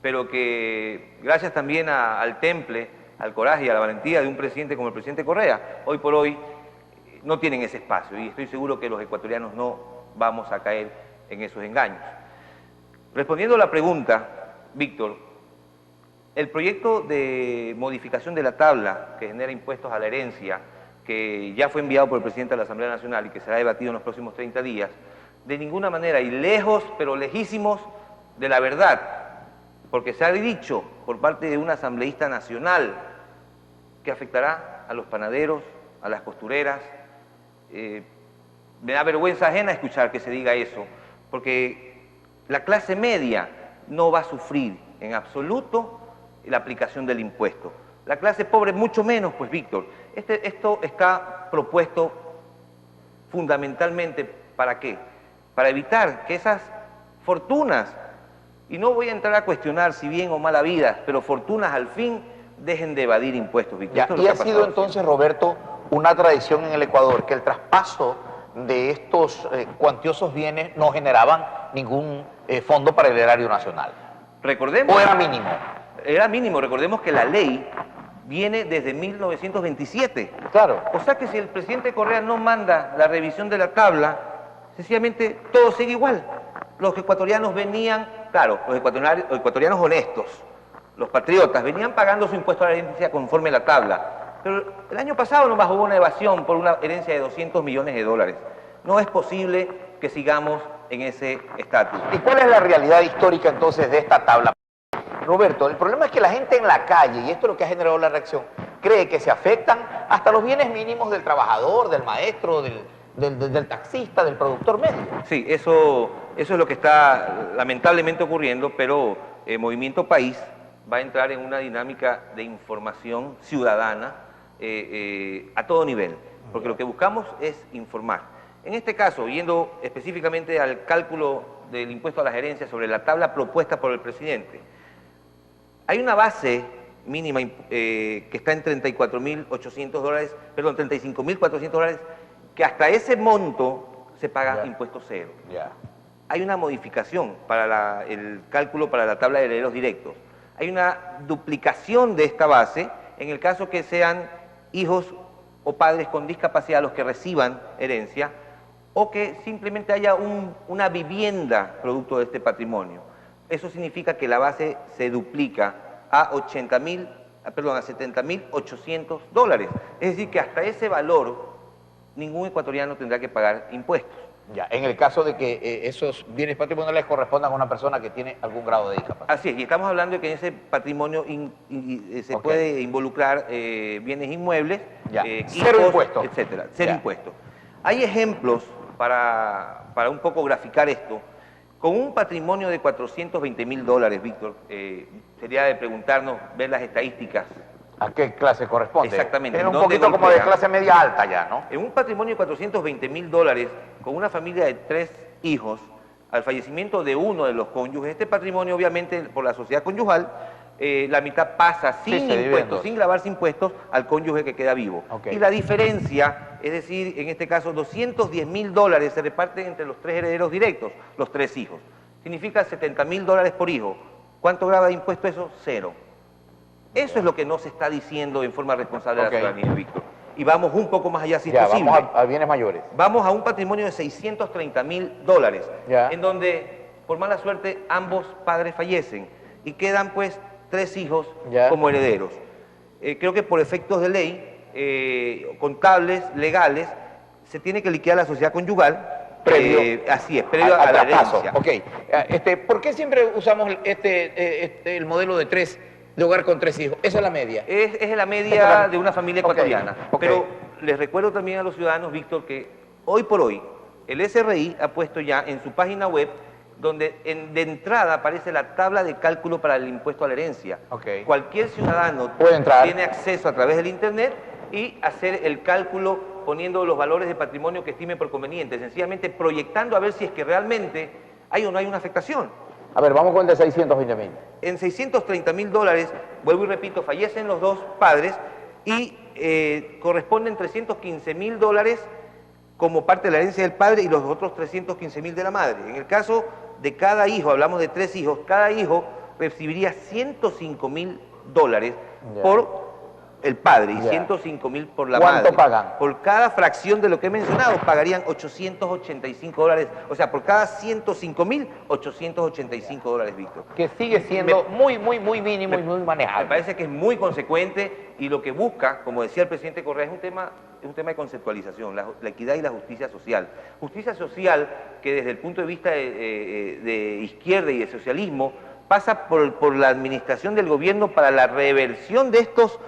pero que gracias también al temple, al coraje y a la valentía de un presidente como el presidente Correa, hoy por hoy no tienen ese espacio y estoy seguro que los ecuatorianos no vamos a caer en esos engaños. Respondiendo a la pregunta, Víctor, el proyecto de modificación de la tabla que genera impuestos a la herencia, que ya fue enviado por el presidente de la Asamblea Nacional y que será debatido en los próximos 30 días, de ninguna manera, y lejos, pero lejísimos de la verdad, porque se ha dicho por parte de una asambleísta nacional que afectará a los panaderos, a las costureras. Me da vergüenza ajena escuchar que se diga eso, porque la clase media no va a sufrir en absoluto la aplicación del impuesto. La clase pobre mucho menos, pues, Víctor. Esto está propuesto fundamentalmente, ¿para qué? Para evitar que esas fortunas, y no voy a entrar a cuestionar si bien o mal habidas, pero fortunas al fin dejen de evadir impuestos, Víctor. Y ha sido entonces, Roberto, una tradición en el Ecuador que el traspaso de estos cuantiosos bienes no generaban ningún fondo para el erario nacional. Recordemos. ¿O era mínimo? Era mínimo, recordemos que la ley viene desde 1927. Claro. O sea que si el presidente Correa no manda la revisión de la tabla, sencillamente todo sigue igual. Los ecuatorianos venían, claro, los ecuatorianos honestos, los patriotas, venían pagando su impuesto a la herencia conforme a la tabla. Pero el año pasado nomás hubo una evasión por una herencia de 200 millones de dólares. No es posible que sigamos en ese estatus. ¿Y cuál es la realidad histórica entonces de esta tabla? Roberto, el problema es que la gente en la calle, y esto es lo que ha generado la reacción, cree que se afectan hasta los bienes mínimos del trabajador, del maestro, del taxista, del productor medio. Sí, eso es lo que está lamentablemente ocurriendo, pero Movimiento País va a entrar en una dinámica de información ciudadana a todo nivel, porque lo que buscamos es informar. En este caso, yendo específicamente al cálculo del impuesto a las herencias sobre la tabla propuesta por el presidente, hay una base mínima que está en $34.800, perdón, $35.400, que hasta ese monto se paga impuesto cero. Hay una modificación para el cálculo para la tabla de herederos directos. Hay una duplicación de esta base en el caso que sean hijos o padres con discapacidad los que reciban herencia, o que simplemente haya una vivienda producto de este patrimonio. Eso significa que la base se duplica a $70.800. Es decir, que hasta ese valor ningún ecuatoriano tendrá que pagar impuestos. Ya, en el caso de que esos bienes patrimoniales correspondan a una persona que tiene algún grado de discapacidad. Así es, y estamos hablando de que en ese patrimonio se puede involucrar bienes inmuebles, cero impuestos, etcétera, cero impuestos. Hay ejemplos para un poco graficar esto. Con un patrimonio de $420.000, Víctor, sería de preguntarnos, ver las estadísticas. ¿A qué clase corresponde? Exactamente. Es un poquito como de clase media alta ya, ¿no? En un patrimonio de $420.000, con una familia de 3 hijos, al fallecimiento de uno de los cónyuges, este patrimonio, obviamente, por la sociedad conyugal, la mitad pasa sin impuestos, sin gravarse impuestos al cónyuge que queda vivo. Y la diferencia, es decir, en este caso, $210.000 se reparten entre los 3 herederos directos, los 3 hijos. Significa $70.000 por hijo. ¿Cuánto grava de impuesto eso? 0. Eso es lo que no se está diciendo en forma responsable a la ciudadanía, Víctor. Y vamos un poco más allá, si es posible. Vamos a bienes mayores. Vamos a un patrimonio de $630.000, en donde, por mala suerte, ambos padres fallecen y quedan, pues, 3 hijos como herederos. Creo que por efectos de ley, contables, legales, se tiene que liquidar la sociedad conyugal. Previo. Así es, previo a la herencia. ¿Por qué siempre usamos el modelo de 3? De hogar con 3 hijos. Esa es la media. Es la media de una familia ecuatoriana. Pero les recuerdo también a los ciudadanos, Víctor, que hoy por hoy el SRI ha puesto ya en su página web, donde de entrada aparece la tabla de cálculo para el impuesto a la herencia. Cualquier ciudadano tiene acceso a través del internet y hacer el cálculo poniendo los valores de patrimonio que estime por conveniente, sencillamente proyectando a ver si es que realmente hay o no hay una afectación. A ver, vamos con el de $620.000. En $630.000, vuelvo y repito, fallecen los 2 padres y corresponden $315.000 como parte de la herencia del padre y los otros $315.000 de la madre. En el caso de cada hijo, hablamos de 3 hijos, cada hijo recibiría $105.000 por el padre y $105.000 por la madre. ¿Cuánto pagan? Por cada fracción de lo que he mencionado pagarían $885. O sea, por cada $105.000, $885, Víctor. Que sigue siendo muy mínimo y muy manejable. Me parece que es muy consecuente y lo que busca, como decía el presidente Correa, es un tema de conceptualización, la equidad y la justicia social. Justicia social que desde el punto de vista de izquierda y de socialismo pasa por la administración del gobierno para la reversión de estos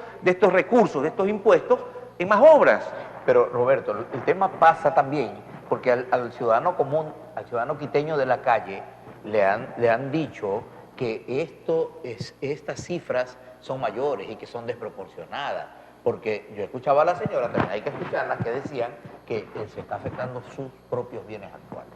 recursos, de estos impuestos, en más obras. Pero, Roberto, el tema pasa también porque al ciudadano común, al ciudadano quiteño de la calle, le han dicho que estas cifras son mayores y que son desproporcionadas. Porque yo escuchaba a la señora, también hay que escucharlas, que decían que se está afectando sus propios bienes actuales.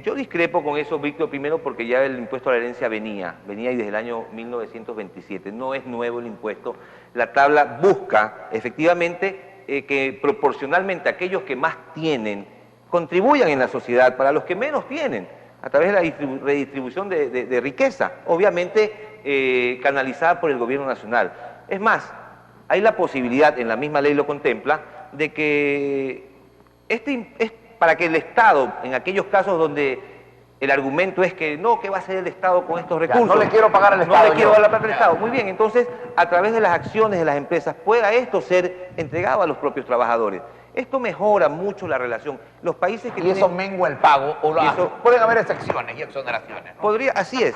Yo discrepo con eso, Víctor, primero porque ya el impuesto a la herencia venía y desde el año 1927, no es nuevo el impuesto. La tabla busca efectivamente que proporcionalmente aquellos que más tienen contribuyan en la sociedad para los que menos tienen, a través de la redistribución de riqueza, obviamente canalizada por el gobierno nacional. Es más, hay la posibilidad, en la misma ley lo contempla, de que para que el Estado, en aquellos casos donde el argumento es que no, ¿qué va a hacer el Estado con estos recursos? No le quiero pagar al Estado. No le quiero dar la plata al Estado. Muy bien, entonces, a través de las acciones de las empresas, pueda esto ser entregado a los propios trabajadores. Esto mejora mucho la relación. Los países que eso mengua el pago, pueden haber excepciones y exoneraciones, ¿no? Así es.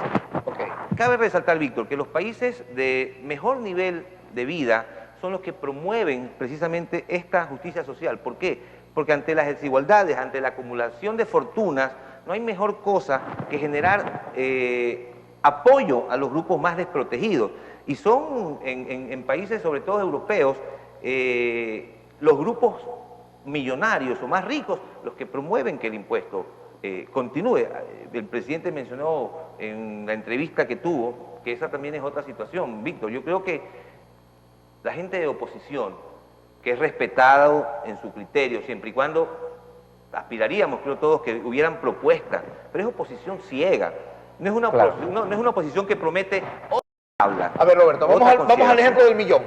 Cabe resaltar, Víctor, que los países de mejor nivel de vida son los que promueven precisamente esta justicia social. ¿Por qué? Porque ante las desigualdades, ante la acumulación de fortunas, no hay mejor cosa que generar apoyo a los grupos más desprotegidos. Y son en países, sobre todo europeos, los grupos millonarios o más ricos los que promueven que el impuesto continúe. El presidente mencionó en la entrevista que tuvo que esa también es otra situación. Víctor, yo creo que la gente de oposición, que es respetado en su criterio, siempre y cuando aspiraríamos, creo todos, que hubieran propuestas, pero es oposición ciega, no es una oposición que promete otra habla. A ver, Roberto, vamos al ejemplo del millón.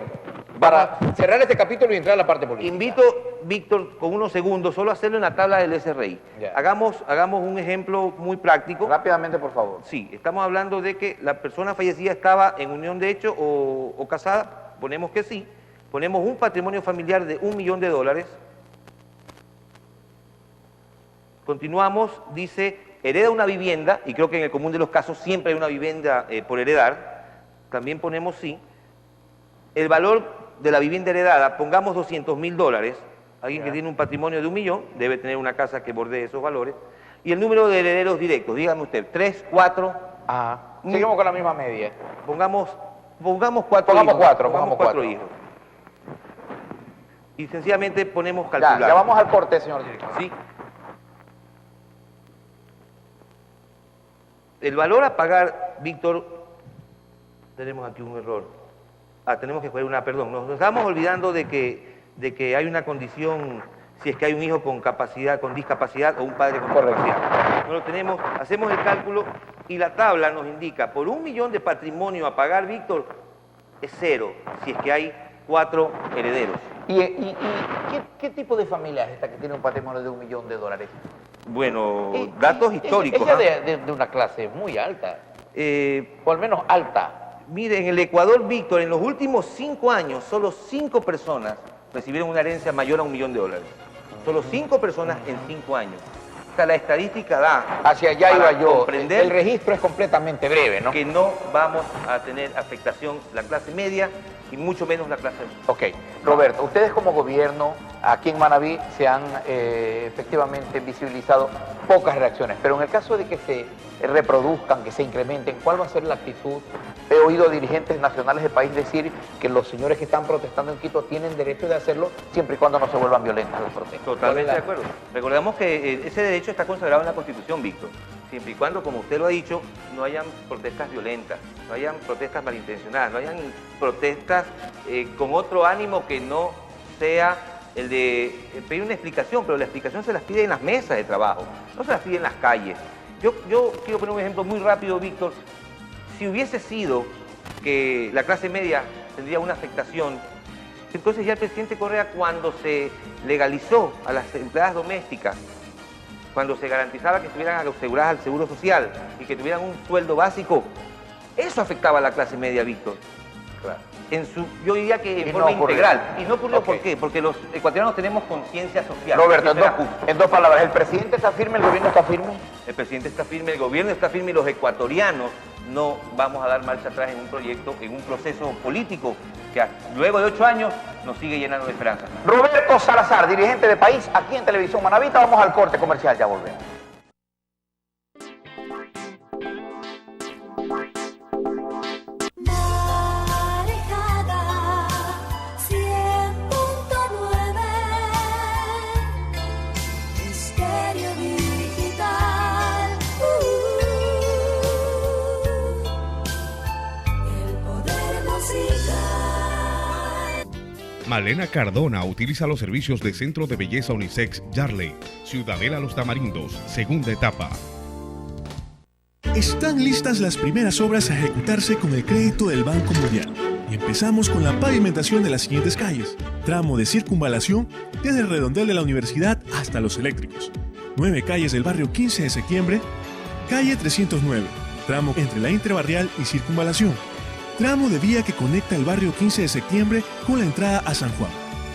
para cerrar este capítulo y entrar a la parte política. Invito, Víctor, con unos segundos, solo a hacerlo en la tabla del SRI. Hagamos un ejemplo muy práctico. Rápidamente, por favor. Sí, estamos hablando de que la persona fallecida estaba en unión de hecho o casada, ponemos que sí. Ponemos un patrimonio familiar de $1 millón. Continuamos, dice, hereda una vivienda, y creo que en el común de los casos siempre hay una vivienda por heredar. También ponemos sí. El valor de la vivienda heredada, pongamos $200.000. Alguien que tiene un patrimonio de $1 millón debe tener una casa que bordee esos valores. Y el número de herederos directos, dígame usted, 3, 4. Seguimos con la misma media. Pongamos 4 Pongamos 4 hijos. Y sencillamente ponemos calcular. Ya vamos al corte, señor director. Sí. El valor a pagar, Víctor, tenemos aquí un error. Tenemos que poner perdón, nos estamos olvidando de que hay una condición, si es que hay un hijo con discapacidad o un padre con discapacidad. No lo tenemos, hacemos el cálculo y la tabla nos indica, por $1 millón de patrimonio a pagar, Víctor, es 0, si es que hay 4 herederos. ¿Y qué tipo de familia es esta que tiene un patrimonio de $1 millón? Bueno, datos históricos. Ella de una clase muy alta, o al menos alta. Mire, en el Ecuador, Víctor, en los últimos 5 años, solo 5 personas recibieron una herencia mayor a $1 millón. Solo 5 personas en 5 años. O sea, la estadística da... Hacia allá iba yo. Comprender el registro es completamente breve, ¿no? Que no vamos a tener afectación la clase media y mucho menos la clase... Ok. Roberto, ustedes como gobierno, aquí en Manabí se han efectivamente visibilizado pocas reacciones, pero en el caso de que se reproduzcan, que se incrementen, ¿cuál va a ser la actitud? He oído a dirigentes nacionales del país decir que los señores que están protestando en Quito tienen derecho de hacerlo siempre y cuando no se vuelvan violentas las protestas. Totalmente de acuerdo. Recordemos que ese derecho está consagrado en la Constitución, Víctor. Siempre y cuando, como usted lo ha dicho, no hayan protestas violentas, no hayan protestas malintencionadas, no hayan protestas con otro ánimo que no sea el de pedir una explicación, pero la explicación se las pide en las mesas de trabajo, no se las pide en las calles. Yo quiero poner un ejemplo muy rápido, Víctor. Si hubiese sido que la clase media tendría una afectación, entonces ya el presidente Correa, cuando se legalizó a las empleadas domésticas, cuando se garantizaba que estuvieran aseguradas al Seguro Social y que tuvieran un sueldo básico, eso afectaba a la clase media, Víctor. Claro. Yo diría que en forma integral. Y no ocurrió, ¿por qué? Porque los ecuatorianos tenemos conciencia social. Roberto, en dos palabras, ¿el presidente está firme, el gobierno está firme? El presidente está firme, el gobierno está firme y los ecuatorianos no vamos a dar marcha atrás en un proyecto, en un proceso político que luego de 8 años nos sigue llenando de esperanza. Roberto Salazar, dirigente de País, aquí en Televisión Manavita. Vamos al corte comercial, ya volvemos. Malena Cardona utiliza los servicios de Centro de Belleza Unisex Yarley, Ciudadela Los Tamarindos, segunda etapa. Están listas las primeras obras a ejecutarse con el crédito del Banco Mundial. Y empezamos con la pavimentación de las siguientes calles. Tramo de circunvalación desde el redondel de la universidad hasta Los Eléctricos. 9 calles del barrio 15 de septiembre. Calle 309, tramo entre la Interbarrial y Circunvalación. Tramo de vía que conecta el barrio 15 de septiembre con la entrada a San Juan.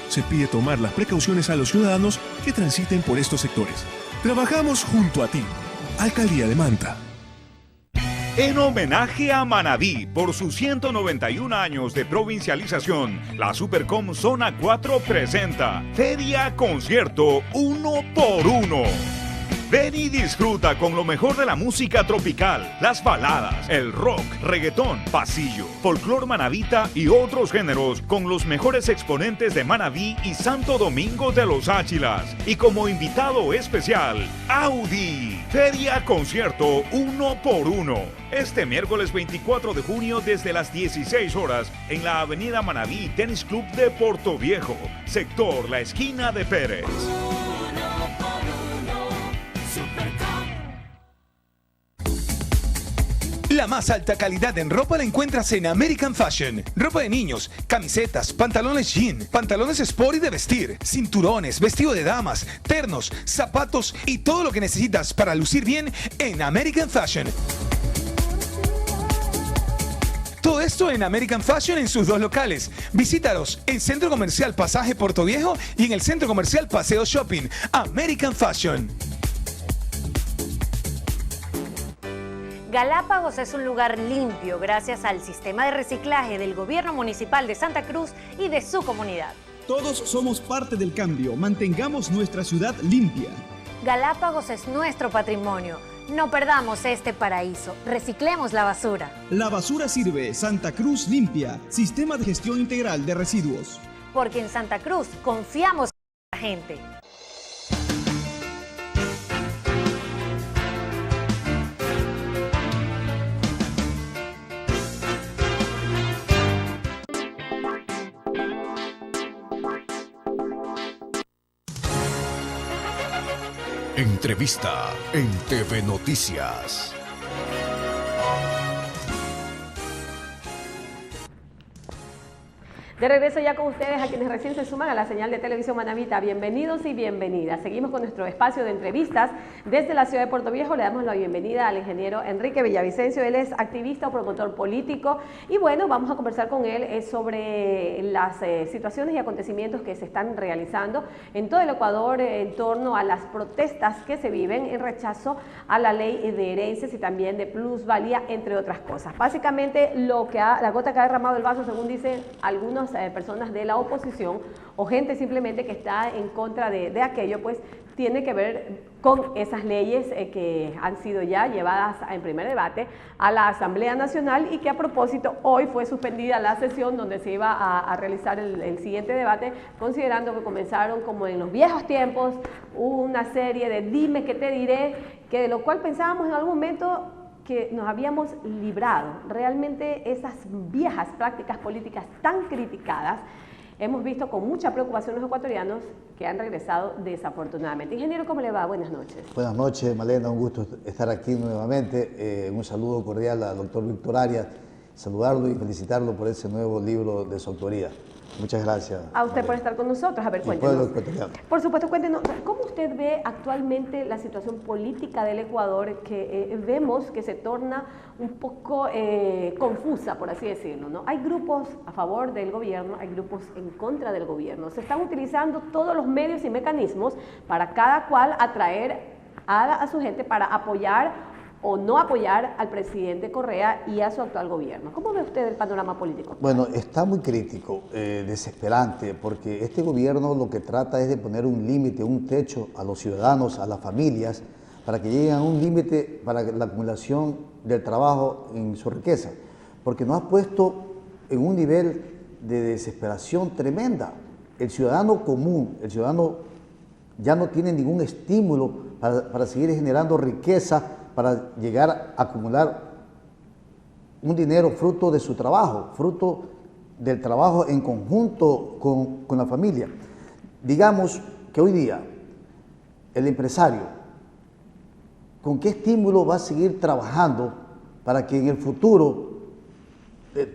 Se pide tomar las precauciones a los ciudadanos que transiten por estos sectores. Trabajamos junto a ti. Alcaldía de Manta. En homenaje a Manabí por sus 191 años de provincialización, la Supercom Zona 4 presenta Feria Concierto 1x1. Ven y disfruta con lo mejor de la música tropical, las baladas, el rock, reggaetón, pasillo, folclor manabita y otros géneros con los mejores exponentes de Manabí y Santo Domingo de los Áchilas. Y como invitado especial, Audi. Feria Concierto 1x1. Este miércoles 24 de junio desde las 16 horas en la avenida Manabí Tennis Club de Portoviejo, sector La Esquina de Pérez. La más alta calidad en ropa la encuentras en American Fashion. Ropa de niños, camisetas, pantalones jean, pantalones sport y de vestir, cinturones, vestido de damas, ternos, zapatos y todo lo que necesitas para lucir bien en American Fashion. Todo esto en American Fashion en sus dos locales. Visítalos en Centro Comercial Pasaje Portoviejo y en el Centro Comercial Paseo Shopping. American Fashion. Galápagos es un lugar limpio gracias al sistema de reciclaje del Gobierno Municipal de Santa Cruz y de su comunidad. Todos somos parte del cambio. Mantengamos nuestra ciudad limpia. Galápagos es nuestro patrimonio. No perdamos este paraíso. Reciclemos la basura. La basura sirve. Santa Cruz limpia. Sistema de gestión integral de residuos. Porque en Santa Cruz confiamos en la gente. Entrevista en TV Noticias. De regreso ya con ustedes, a quienes recién se suman a la señal de televisión Manavita, bienvenidos y bienvenidas. Seguimos con nuestro espacio de entrevistas desde la ciudad de Portoviejo. Le damos la bienvenida al ingeniero Enrique Villavicencio. Él es activista o promotor político y bueno, vamos a conversar con él sobre las situaciones y acontecimientos que se están realizando en todo el Ecuador en torno a las protestas que se viven en rechazo a la ley de herencias y también de plusvalía, entre otras cosas. Básicamente la gota que ha derramado el vaso, según dicen algunos personas de la oposición o gente simplemente que está en contra de aquello, pues tiene que ver con esas leyes que han sido ya llevadas en primer debate a la Asamblea Nacional y que a propósito hoy fue suspendida la sesión donde se iba a realizar el siguiente debate, considerando que comenzaron como en los viejos tiempos una serie de dime que te diré, que de lo cual pensábamos en algún momento que nos habíamos librado. Realmente esas viejas prácticas políticas tan criticadas, hemos visto con mucha preocupación los ecuatorianos que han regresado desafortunadamente. Ingeniero, ¿cómo le va? Buenas noches. Buenas noches, Malena, un gusto estar aquí nuevamente. Un saludo cordial al doctor Víctor Arias, saludarlo y felicitarlo por ese nuevo libro de su autoría. Muchas gracias. A usted por estar con nosotros. A ver, cuéntenos. Por supuesto, cuéntenos, ¿cómo usted ve actualmente la situación política del Ecuador que vemos que se torna un poco confusa, por así decirlo, ¿no? Hay grupos a favor del gobierno, hay grupos en contra del gobierno. Se están utilizando todos los medios y mecanismos para cada cual atraer a su gente para apoyar o no apoyar al presidente Correa y a su actual gobierno. ¿Cómo ve usted el panorama político? Bueno, está muy crítico, desesperante, porque este gobierno lo que trata es de poner un límite, un techo a los ciudadanos, a las familias, para que lleguen a un límite para la acumulación del trabajo en su riqueza, porque nos ha puesto en un nivel de desesperación tremenda. El ciudadano común, el ciudadano ya no tiene ningún estímulo para seguir generando riqueza, para llegar a acumular un dinero fruto de su trabajo, fruto del trabajo en conjunto con la familia. Digamos que hoy día el empresario, ¿con qué estímulo va a seguir trabajando para que en el futuro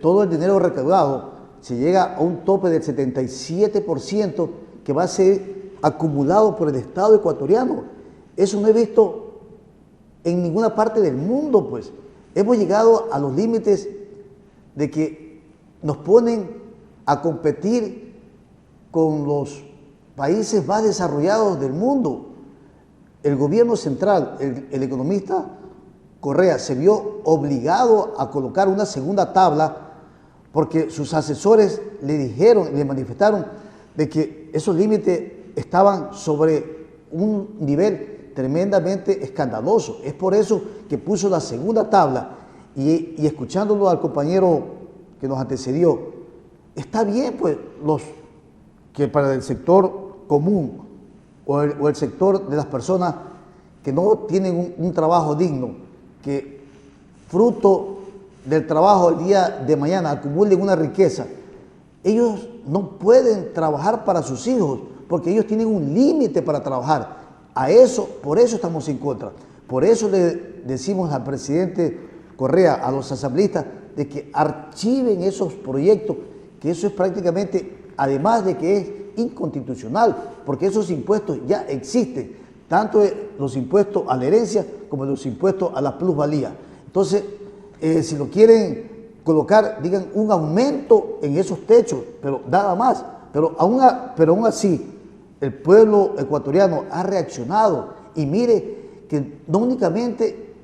todo el dinero recaudado se llega a un tope del 77% que va a ser acumulado por el Estado ecuatoriano? Eso no he visto en ninguna parte del mundo, pues. Hemos llegado a los límites de que nos ponen a competir con los países más desarrollados del mundo. El gobierno central, el economista Correa, se vio obligado a colocar una segunda tabla porque sus asesores le dijeron y le manifestaron de que esos límites estaban sobre un nivel tremendamente escandaloso. Es por eso que puso la segunda abla y escuchándolo al compañero que nos antecedió, está bien pues que para el sector común o el sector de las personas que no tienen un trabajo digno, que fruto del trabajo el día de mañana acumulen una riqueza, ellos no pueden trabajar para sus hijos porque ellos tienen un límite para trabajar. Por eso estamos en contra. Por eso le decimos al presidente Correa a los asambleístas de que archiven esos proyectos, que eso es prácticamente, además de que es inconstitucional, porque esos impuestos ya existen, tanto los impuestos a la herencia como los impuestos a la plusvalía. Entonces, si lo quieren colocar, digan un aumento en esos techos, pero nada más. Pero aún así, el pueblo ecuatoriano ha reaccionado y mire que no únicamente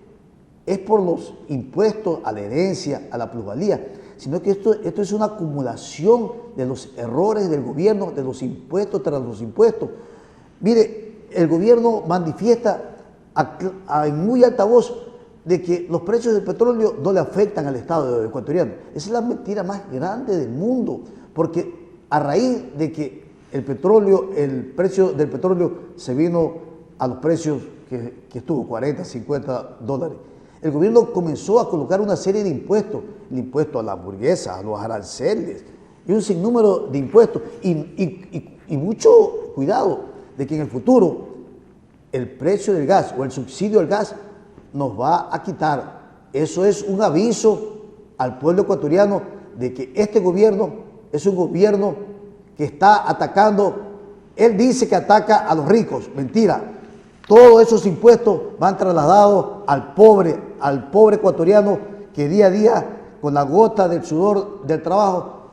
es por los impuestos a la herencia, a la plusvalía, sino que esto es una acumulación de los errores del gobierno, de los impuestos tras los impuestos. Mire, el gobierno manifiesta en muy alta voz de que los precios del petróleo no le afectan al Estado ecuatoriano. Esa es la mentira más grande del mundo, porque a raíz de que el precio del petróleo se vino a los precios que estuvo, 40, 50 dólares, el gobierno comenzó a colocar una serie de impuestos, el impuesto a la hamburguesa, a los aranceles, y un sinnúmero de impuestos, y mucho cuidado de que en el futuro el precio del gas o el subsidio al gas nos va a quitar. Eso es un aviso al pueblo ecuatoriano de que este gobierno es un gobierno que está atacando. Él dice que ataca a los ricos, mentira. Todos esos impuestos van trasladados al pobre ecuatoriano que día a día, con la gota del sudor del trabajo,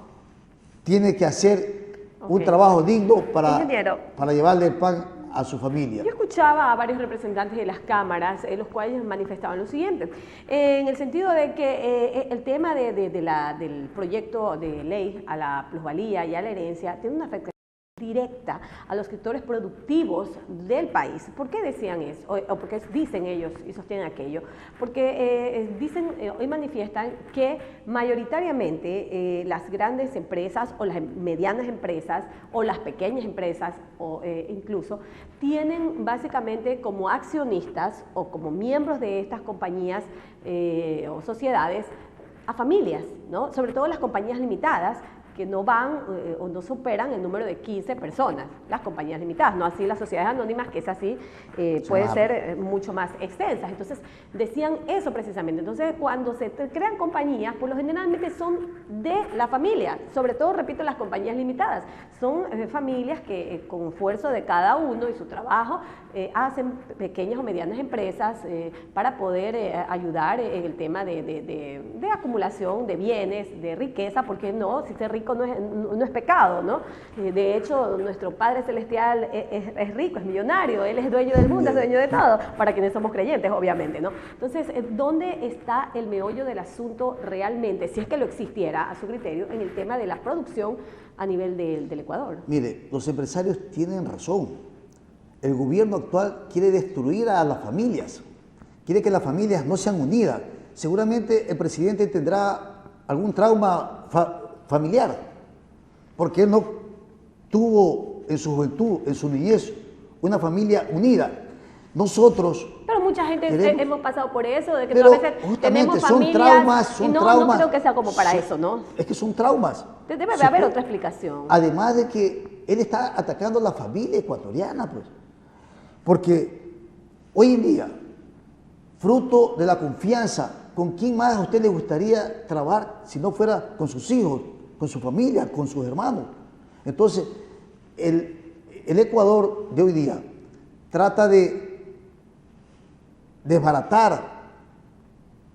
tiene que hacer un trabajo digno para llevarle el pan a su familia. Yo escuchaba a varios representantes de las cámaras, los cuales manifestaban lo siguiente, en el sentido de que el tema del proyecto de ley a la plusvalía y a la herencia tiene una afectación directa a los sectores productivos del país. ¿Por qué decían eso? O porque dicen ellos y sostienen aquello? Porque hoy manifiestan que mayoritariamente las grandes empresas o las medianas empresas o las pequeñas empresas o incluso tienen básicamente como accionistas o como miembros de estas compañías o sociedades a familias, ¿no? Sobre todo las compañías limitadas, que no van o no superan el número de 15 personas, las compañías limitadas, no así las sociedades anónimas, que es así, puede ser mucho más extensas. Entonces, decían eso precisamente. Entonces, cuando se crean compañías, por lo generalmente son de la familia, sobre todo, repito, las compañías limitadas. Son familias que con esfuerzo de cada uno y su trabajo hacen pequeñas o medianas empresas para poder ayudar en el tema de acumulación de bienes, de riqueza, porque no, si ser rico no es pecado, ¿no? De hecho, nuestro Padre Celestial es rico, es millonario, Él es dueño del mundo, es dueño de todo, para quienes somos creyentes, obviamente, ¿no? Entonces, ¿dónde está el meollo del asunto realmente, si es que lo existiera, a su criterio, en el tema de la producción a nivel del Ecuador? Mire, los empresarios tienen razón. El gobierno actual quiere destruir a las familias, quiere que las familias no sean unidas. Seguramente el presidente tendrá algún trauma familiar, porque él no tuvo en su juventud, en su niñez, una familia unida. Nosotros... Pero mucha gente hemos pasado por eso, de que a veces tenemos familias y no creo que sea como para eso, ¿no? Es que son traumas. Debe haber otra explicación. Además de que él está atacando a la familia ecuatoriana, pues. Porque hoy en día, fruto de la confianza, ¿con quién más a usted le gustaría trabajar si no fuera con sus hijos, con su familia, con sus hermanos? Entonces, el Ecuador de hoy día trata de desbaratar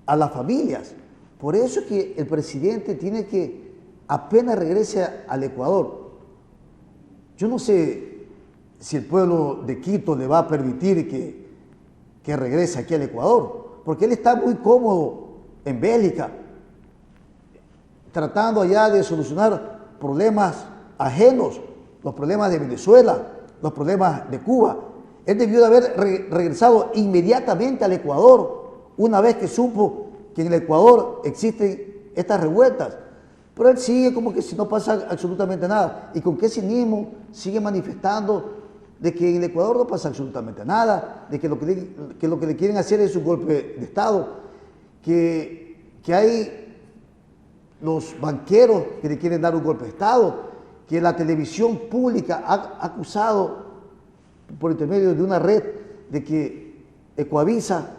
a las familias. Por eso es que el presidente tiene que, apenas regrese al Ecuador, yo no sé si el pueblo de Quito le va a permitir que regrese aquí al Ecuador, porque él está muy cómodo en Bélgica, tratando allá de solucionar problemas ajenos, los problemas de Venezuela, los problemas de Cuba. Él debió de haber regresado inmediatamente al Ecuador, una vez que supo que en el Ecuador existen estas revueltas. Pero él sigue como que si no pasa absolutamente nada. ¿Y con qué cinismo sigue manifestando de que en el Ecuador no pasa absolutamente nada, de que lo que le quieren hacer es un golpe de Estado, que hay los banqueros que le quieren dar un golpe de Estado, que la televisión pública ha acusado por intermedio de una red de que Ecoavisa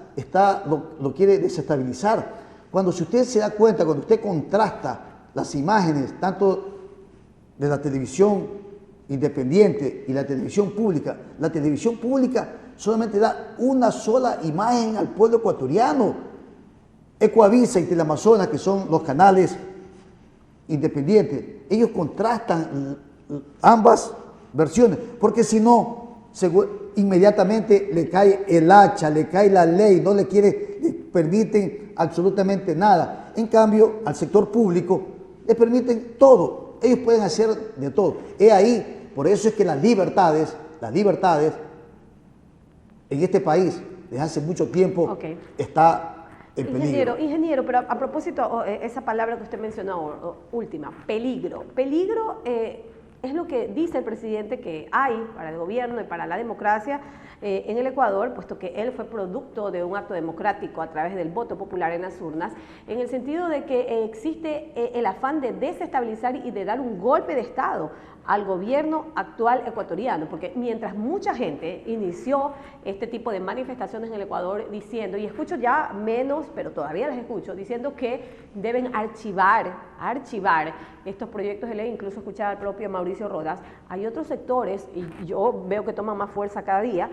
lo quiere desestabilizar? Cuando si usted se da cuenta, cuando usted contrasta las imágenes, tanto de la televisión independiente y la televisión pública solamente da una sola imagen al pueblo ecuatoriano. Ecuavisa y Teleamazonas, que son los canales independientes, ellos contrastan ambas versiones, porque si no, inmediatamente le cae el hacha, le cae la ley, no le permiten absolutamente nada. En cambio, al sector público le permiten todo, ellos pueden hacer de todo. Es ahí, por eso es que las libertades en este país, desde hace mucho tiempo, está en peligro. Ingeniero, pero a propósito, esa palabra que usted mencionó, última, peligro. Peligro es lo que dice el presidente que hay para el gobierno y para la democracia en el Ecuador, puesto que él fue producto de un acto democrático a través del voto popular en las urnas, en el sentido de que existe el afán de desestabilizar y de dar un golpe de Estado al gobierno actual ecuatoriano, porque mientras mucha gente inició este tipo de manifestaciones en el Ecuador diciendo, y escucho ya menos, pero todavía las escucho, diciendo que deben archivar estos proyectos de ley, incluso escuchaba al propio Mauricio Rodas, hay otros sectores, y yo veo que toman más fuerza cada día,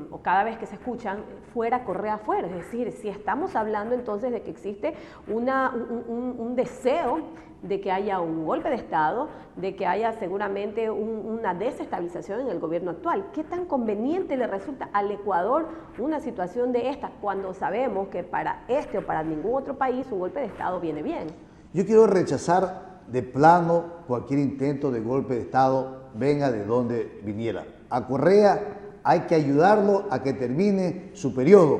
o cada vez que se escuchan, fuera Correa afuera, es decir, si estamos hablando entonces de que existe un deseo de que haya un golpe de Estado, de que haya seguramente una desestabilización en el gobierno actual. ¿Qué tan conveniente le resulta al Ecuador una situación de esta cuando sabemos que para este o para ningún otro país un golpe de Estado viene bien? Yo quiero rechazar de plano cualquier intento de golpe de Estado, venga de donde viniera. A Correa hay que ayudarlo a que termine su periodo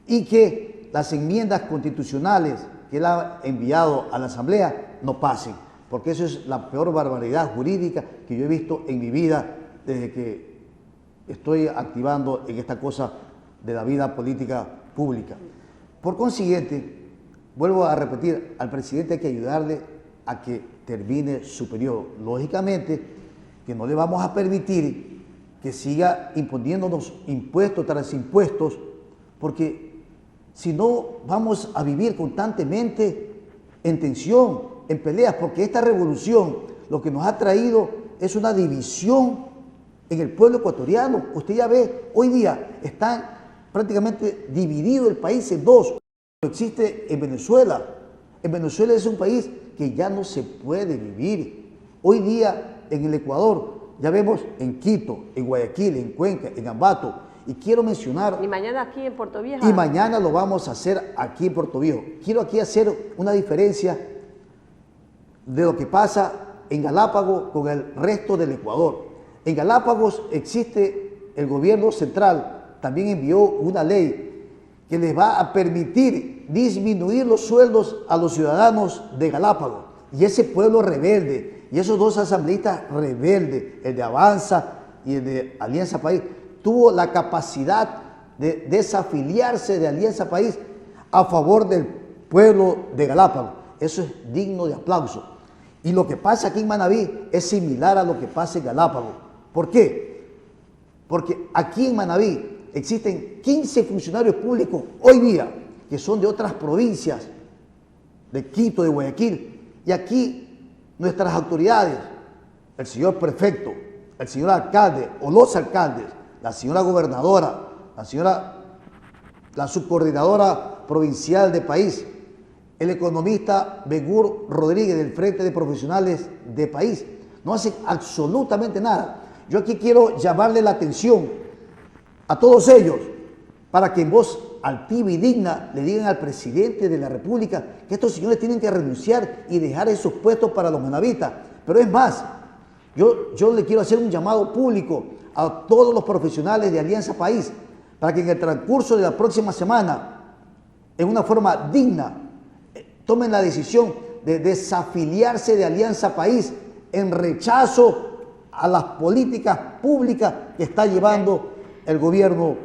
y que las enmiendas constitucionales que él ha enviado a la Asamblea no pasen, porque eso es la peor barbaridad jurídica que yo he visto en mi vida desde que estoy activando en esta cosa de la vida política pública. Por consiguiente, vuelvo a repetir, al presidente hay que ayudarle a que termine su periodo. Lógicamente que no le vamos a permitir que siga imponiéndonos impuestos tras impuestos, porque si no vamos a vivir constantemente en tensión, en peleas, porque esta revolución lo que nos ha traído es una división en el pueblo ecuatoriano. Usted ya ve, hoy día está prácticamente dividido el país en dos. Existe en Venezuela. En Venezuela es un país que ya no se puede vivir. Hoy día en el Ecuador, ya vemos en Quito, en Guayaquil, en Cuenca, en Ambato, y quiero mencionar... Y mañana aquí en Puerto Viejo. Y mañana lo vamos a hacer aquí en Puerto Viejo. Quiero aquí hacer una diferencia de lo que pasa en Galápagos con el resto del Ecuador. En Galápagos existe el gobierno central, también envió una ley que les va a permitir disminuir los sueldos a los ciudadanos de Galápagos. Y ese pueblo rebelde, y esos dos asambleístas rebeldes, el de Avanza y el de Alianza País, tuvo la capacidad de desafiliarse de Alianza País a favor del pueblo de Galápagos. Eso es digno de aplauso. Y lo que pasa aquí en Manabí es similar a lo que pasa en Galápagos. ¿Por qué? Porque aquí en Manabí existen 15 funcionarios públicos hoy día que son de otras provincias, de Quito, de Guayaquil. Y aquí nuestras autoridades, el señor prefecto, el señor alcalde o los alcaldes, la señora gobernadora, la subcoordinadora provincial de país, el economista Begur Rodríguez del Frente de Profesionales de País, no hacen absolutamente nada. Yo aquí quiero llamarle la atención a todos ellos para que en voz altiva y digna le digan al presidente de la República que estos señores tienen que renunciar y dejar esos puestos para los manavitas. Pero es más, yo le quiero hacer un llamado público a todos los profesionales de Alianza País para que en el transcurso de la próxima semana, en una forma digna, tomen la decisión de desafiliarse de Alianza País en rechazo a las políticas públicas que está llevando el gobierno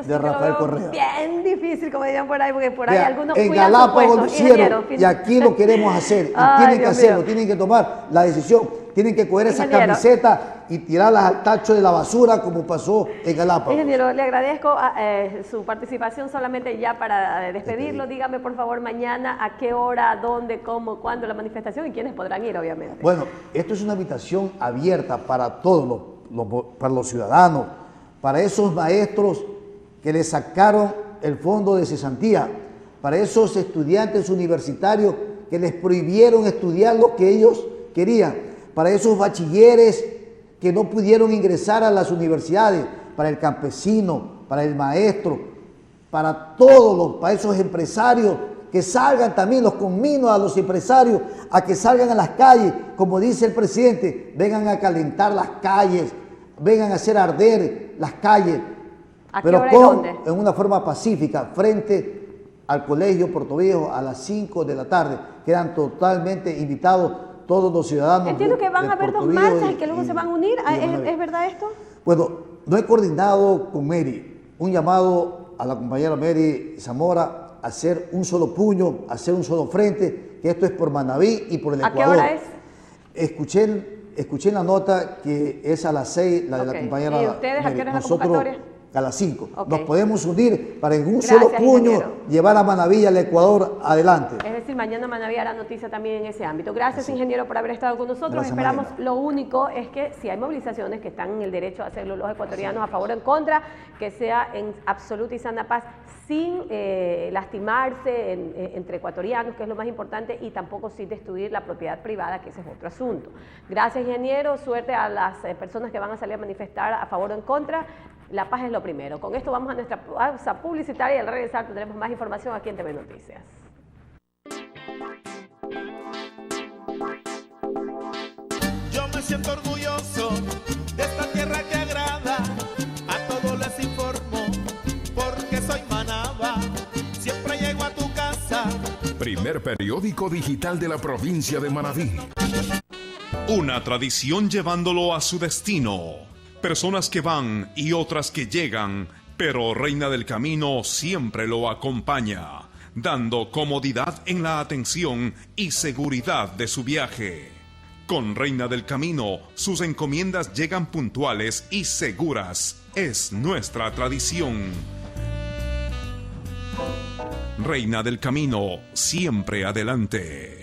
de Rafael Correa. Bien difícil, como dirían por ahí, porque por ahí algunos en cuidan Galápagos su lo puesto. hicieron y aquí lo queremos hacer. Y tienen que hacerlo, tienen que tomar la decisión. tienen que coger esa camiseta y tirarlas al tacho de la basura como pasó en Galápagos. Ingeniero, le agradezco su participación solamente ya para despedirlo. Dígame por favor mañana a qué hora, dónde, cómo, cuándo la manifestación y quiénes podrán ir, obviamente. Bueno, esto es una invitación abierta para todos para los ciudadanos, para esos maestros que le sacaron el fondo de cesantía, para esos estudiantes universitarios que les prohibieron estudiar lo que ellos querían, para esos bachilleres que no pudieron ingresar a las universidades, para el campesino, para el maestro, para para esos empresarios que salgan también, los conmino a los empresarios a que salgan a las calles, como dice el presidente, vengan a calentar las calles, vengan a hacer arder las calles, pero en una forma pacífica, frente al colegio Portoviejo a las 5 de la tarde. Quedan totalmente invitados todos los ciudadanos. Entiendo que van a haber dos marchas y que luego se van a unir. ¿Es verdad esto? Bueno, no he coordinado con Mary un llamado a la compañera Mary Zamora a hacer un solo puño, a hacer un solo frente, que esto es por Manabí y por el Ecuador. ¿A qué hora es? Escuché en la nota que es a las 6, la de la compañera. ¿Y ustedes a qué hora es la Nosotros convocatoria? A las 5. Nos podemos unir para en un solo puño llevar a Manabí y al Ecuador adelante. Es decir, mañana Manabí hará noticia también en ese ámbito. Gracias, ingeniero, por haber estado con nosotros. Gracias, Esperamos, Mariela. lo único es que si hay movilizaciones que están en el derecho a hacerlo los ecuatorianos a favor o en contra, que sea en absoluta y sana paz, sin lastimarse entre ecuatorianos, que es lo más importante, y tampoco sin destruir la propiedad privada, que ese es otro asunto. Gracias, ingeniero. Suerte a las personas que van a salir a manifestar a favor o en contra. La paz es lo primero. Con esto vamos a nuestra pausa publicitaria y al regresar tendremos más información aquí en TV Noticias. Yo me siento orgulloso de esta tierra que agrada, a todos les informo, porque soy Manaba, siempre llego a tu casa. Primer periódico digital de la provincia de Manabí. Una tradición llevándolo a su destino. Personas que van y otras que llegan, pero Reina del Camino siempre lo acompaña, dando comodidad en la atención y seguridad de su viaje. Con Reina del Camino, sus encomiendas llegan puntuales y seguras. Es nuestra tradición. Reina del Camino, siempre adelante.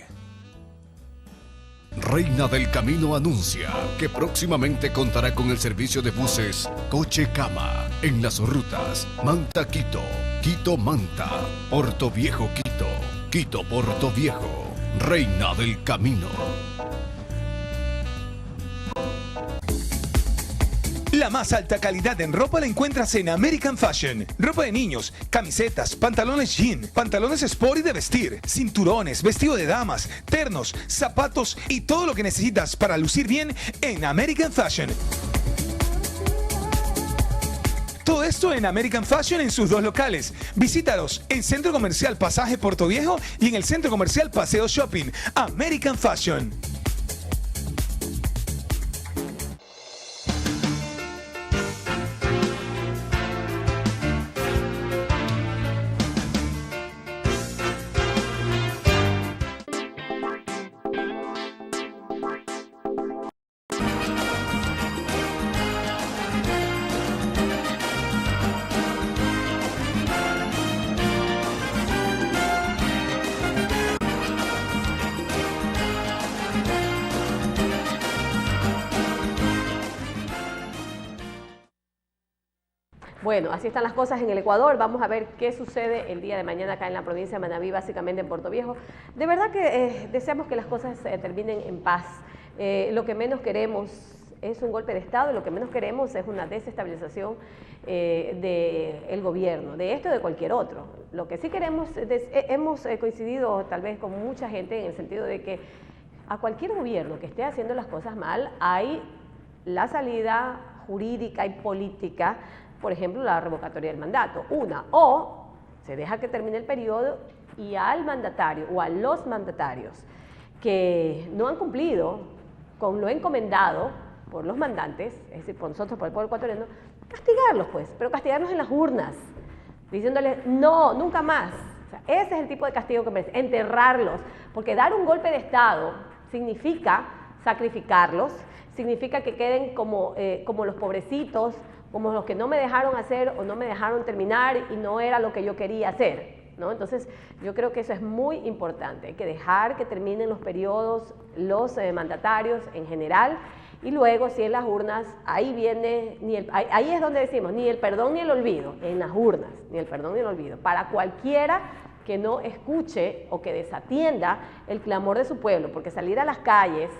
Reina del Camino anuncia que próximamente contará con el servicio de buses Coche Cama en las rutas Manta-Quito, Quito-Manta, Portoviejo-Quito, Quito-Portoviejo. Reina del Camino. La más alta calidad en ropa la encuentras en American Fashion. Ropa de niños, camisetas, pantalones jean, pantalones sport y de vestir, cinturones, vestido de damas, ternos, zapatos y todo lo que necesitas para lucir bien en American Fashion. Todo esto en American Fashion en sus dos locales. Visítalos en Centro Comercial Pasaje Portoviejo y en el Centro Comercial Paseo Shopping. American Fashion. Bueno, así están las cosas en el Ecuador. Vamos a ver qué sucede el día de mañana acá en la provincia de Manabí, básicamente en Portoviejo. De verdad que deseamos que las cosas terminen en paz. Lo que menos queremos es un golpe de Estado, lo que menos queremos es una desestabilización del gobierno, de esto y de cualquier otro. Lo que sí queremos, hemos coincidido tal vez con mucha gente en el sentido de que a cualquier gobierno que esté haciendo las cosas mal, hay la salida jurídica y política. Por ejemplo, la revocatoria del mandato, o se deja que termine el periodo y al mandatario o a los mandatarios que no han cumplido con lo encomendado por los mandantes, es decir, por nosotros, por el pueblo ecuatoriano, castigarlos pues, pero castigarlos en las urnas, diciéndoles no, nunca más. O sea, ese es el tipo de castigo que merece, enterrarlos, porque dar un golpe de Estado significa sacrificarlos, significa que queden como los pobrecitos, como los que no me dejaron hacer o no me dejaron terminar y no era lo que yo quería hacer, ¿no? Entonces, yo creo que eso es muy importante, hay que dejar que terminen los periodos, los mandatarios en general, y luego, si en las urnas, ahí viene, ahí es donde decimos, ni el perdón ni el olvido, en las urnas, ni el perdón ni el olvido, para cualquiera que no escuche o que desatienda el clamor de su pueblo, porque salir a las calles,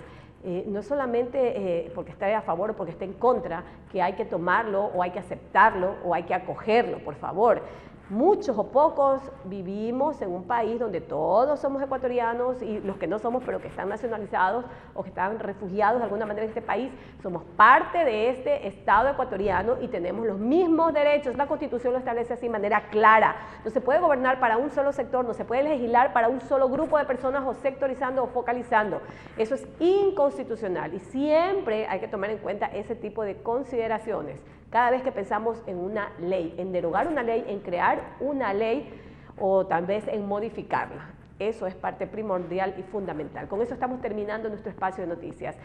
no es solamente porque esté a favor o porque esté en contra, que hay que tomarlo o hay que aceptarlo o hay que acogerlo, por favor. Muchos o pocos vivimos en un país donde todos somos ecuatorianos y los que no somos, pero que están nacionalizados o que están refugiados de alguna manera en este país, somos parte de este Estado ecuatoriano y tenemos los mismos derechos. La Constitución lo establece así de manera clara. No se puede gobernar para un solo sector, no se puede legislar para un solo grupo de personas o sectorizando o focalizando. Eso es inconstitucional y siempre hay que tomar en cuenta ese tipo de consideraciones. Cada vez que pensamos en una ley, en derogar una ley, en crear una ley o tal vez en modificarla. Eso es parte primordial y fundamental. Con eso estamos terminando nuestro espacio de noticias.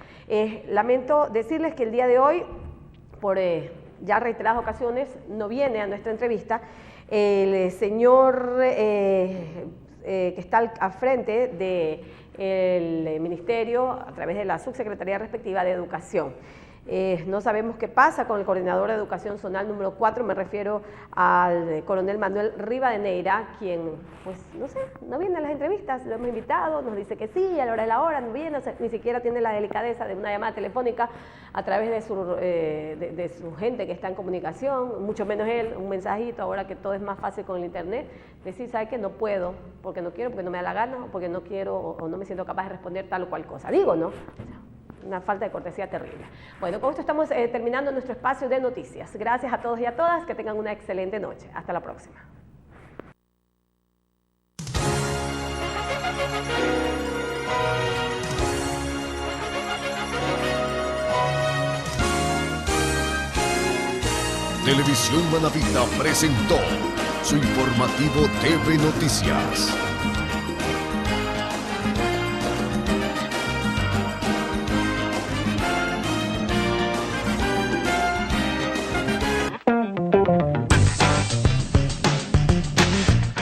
Lamento decirles que el día de hoy, por ya reiteradas ocasiones, no viene a nuestra entrevista el señor que está al frente del ministerio a través de la subsecretaría respectiva de Educación. No sabemos qué pasa con el coordinador de educación zonal número 4, me refiero al coronel Manuel Rivadeneira, quien, pues, no sé, no viene a las entrevistas, lo hemos invitado, nos dice que sí, a la hora de la hora, no viene, ni siquiera tiene la delicadeza de una llamada telefónica a través de su gente que está en comunicación, mucho menos él, un mensajito, ahora que todo es más fácil con el internet, decir, ¿sabe qué? No puedo, porque no quiero, porque no me da la gana, o porque no quiero, o no me siento capaz de responder tal o cual cosa. Digo, ¿no? Una falta de cortesía terrible. Bueno, con esto estamos terminando nuestro espacio de noticias. Gracias a todos y a todas, que tengan una excelente noche. Hasta la próxima. Televisión Manavita presentó su informativo TV Noticias.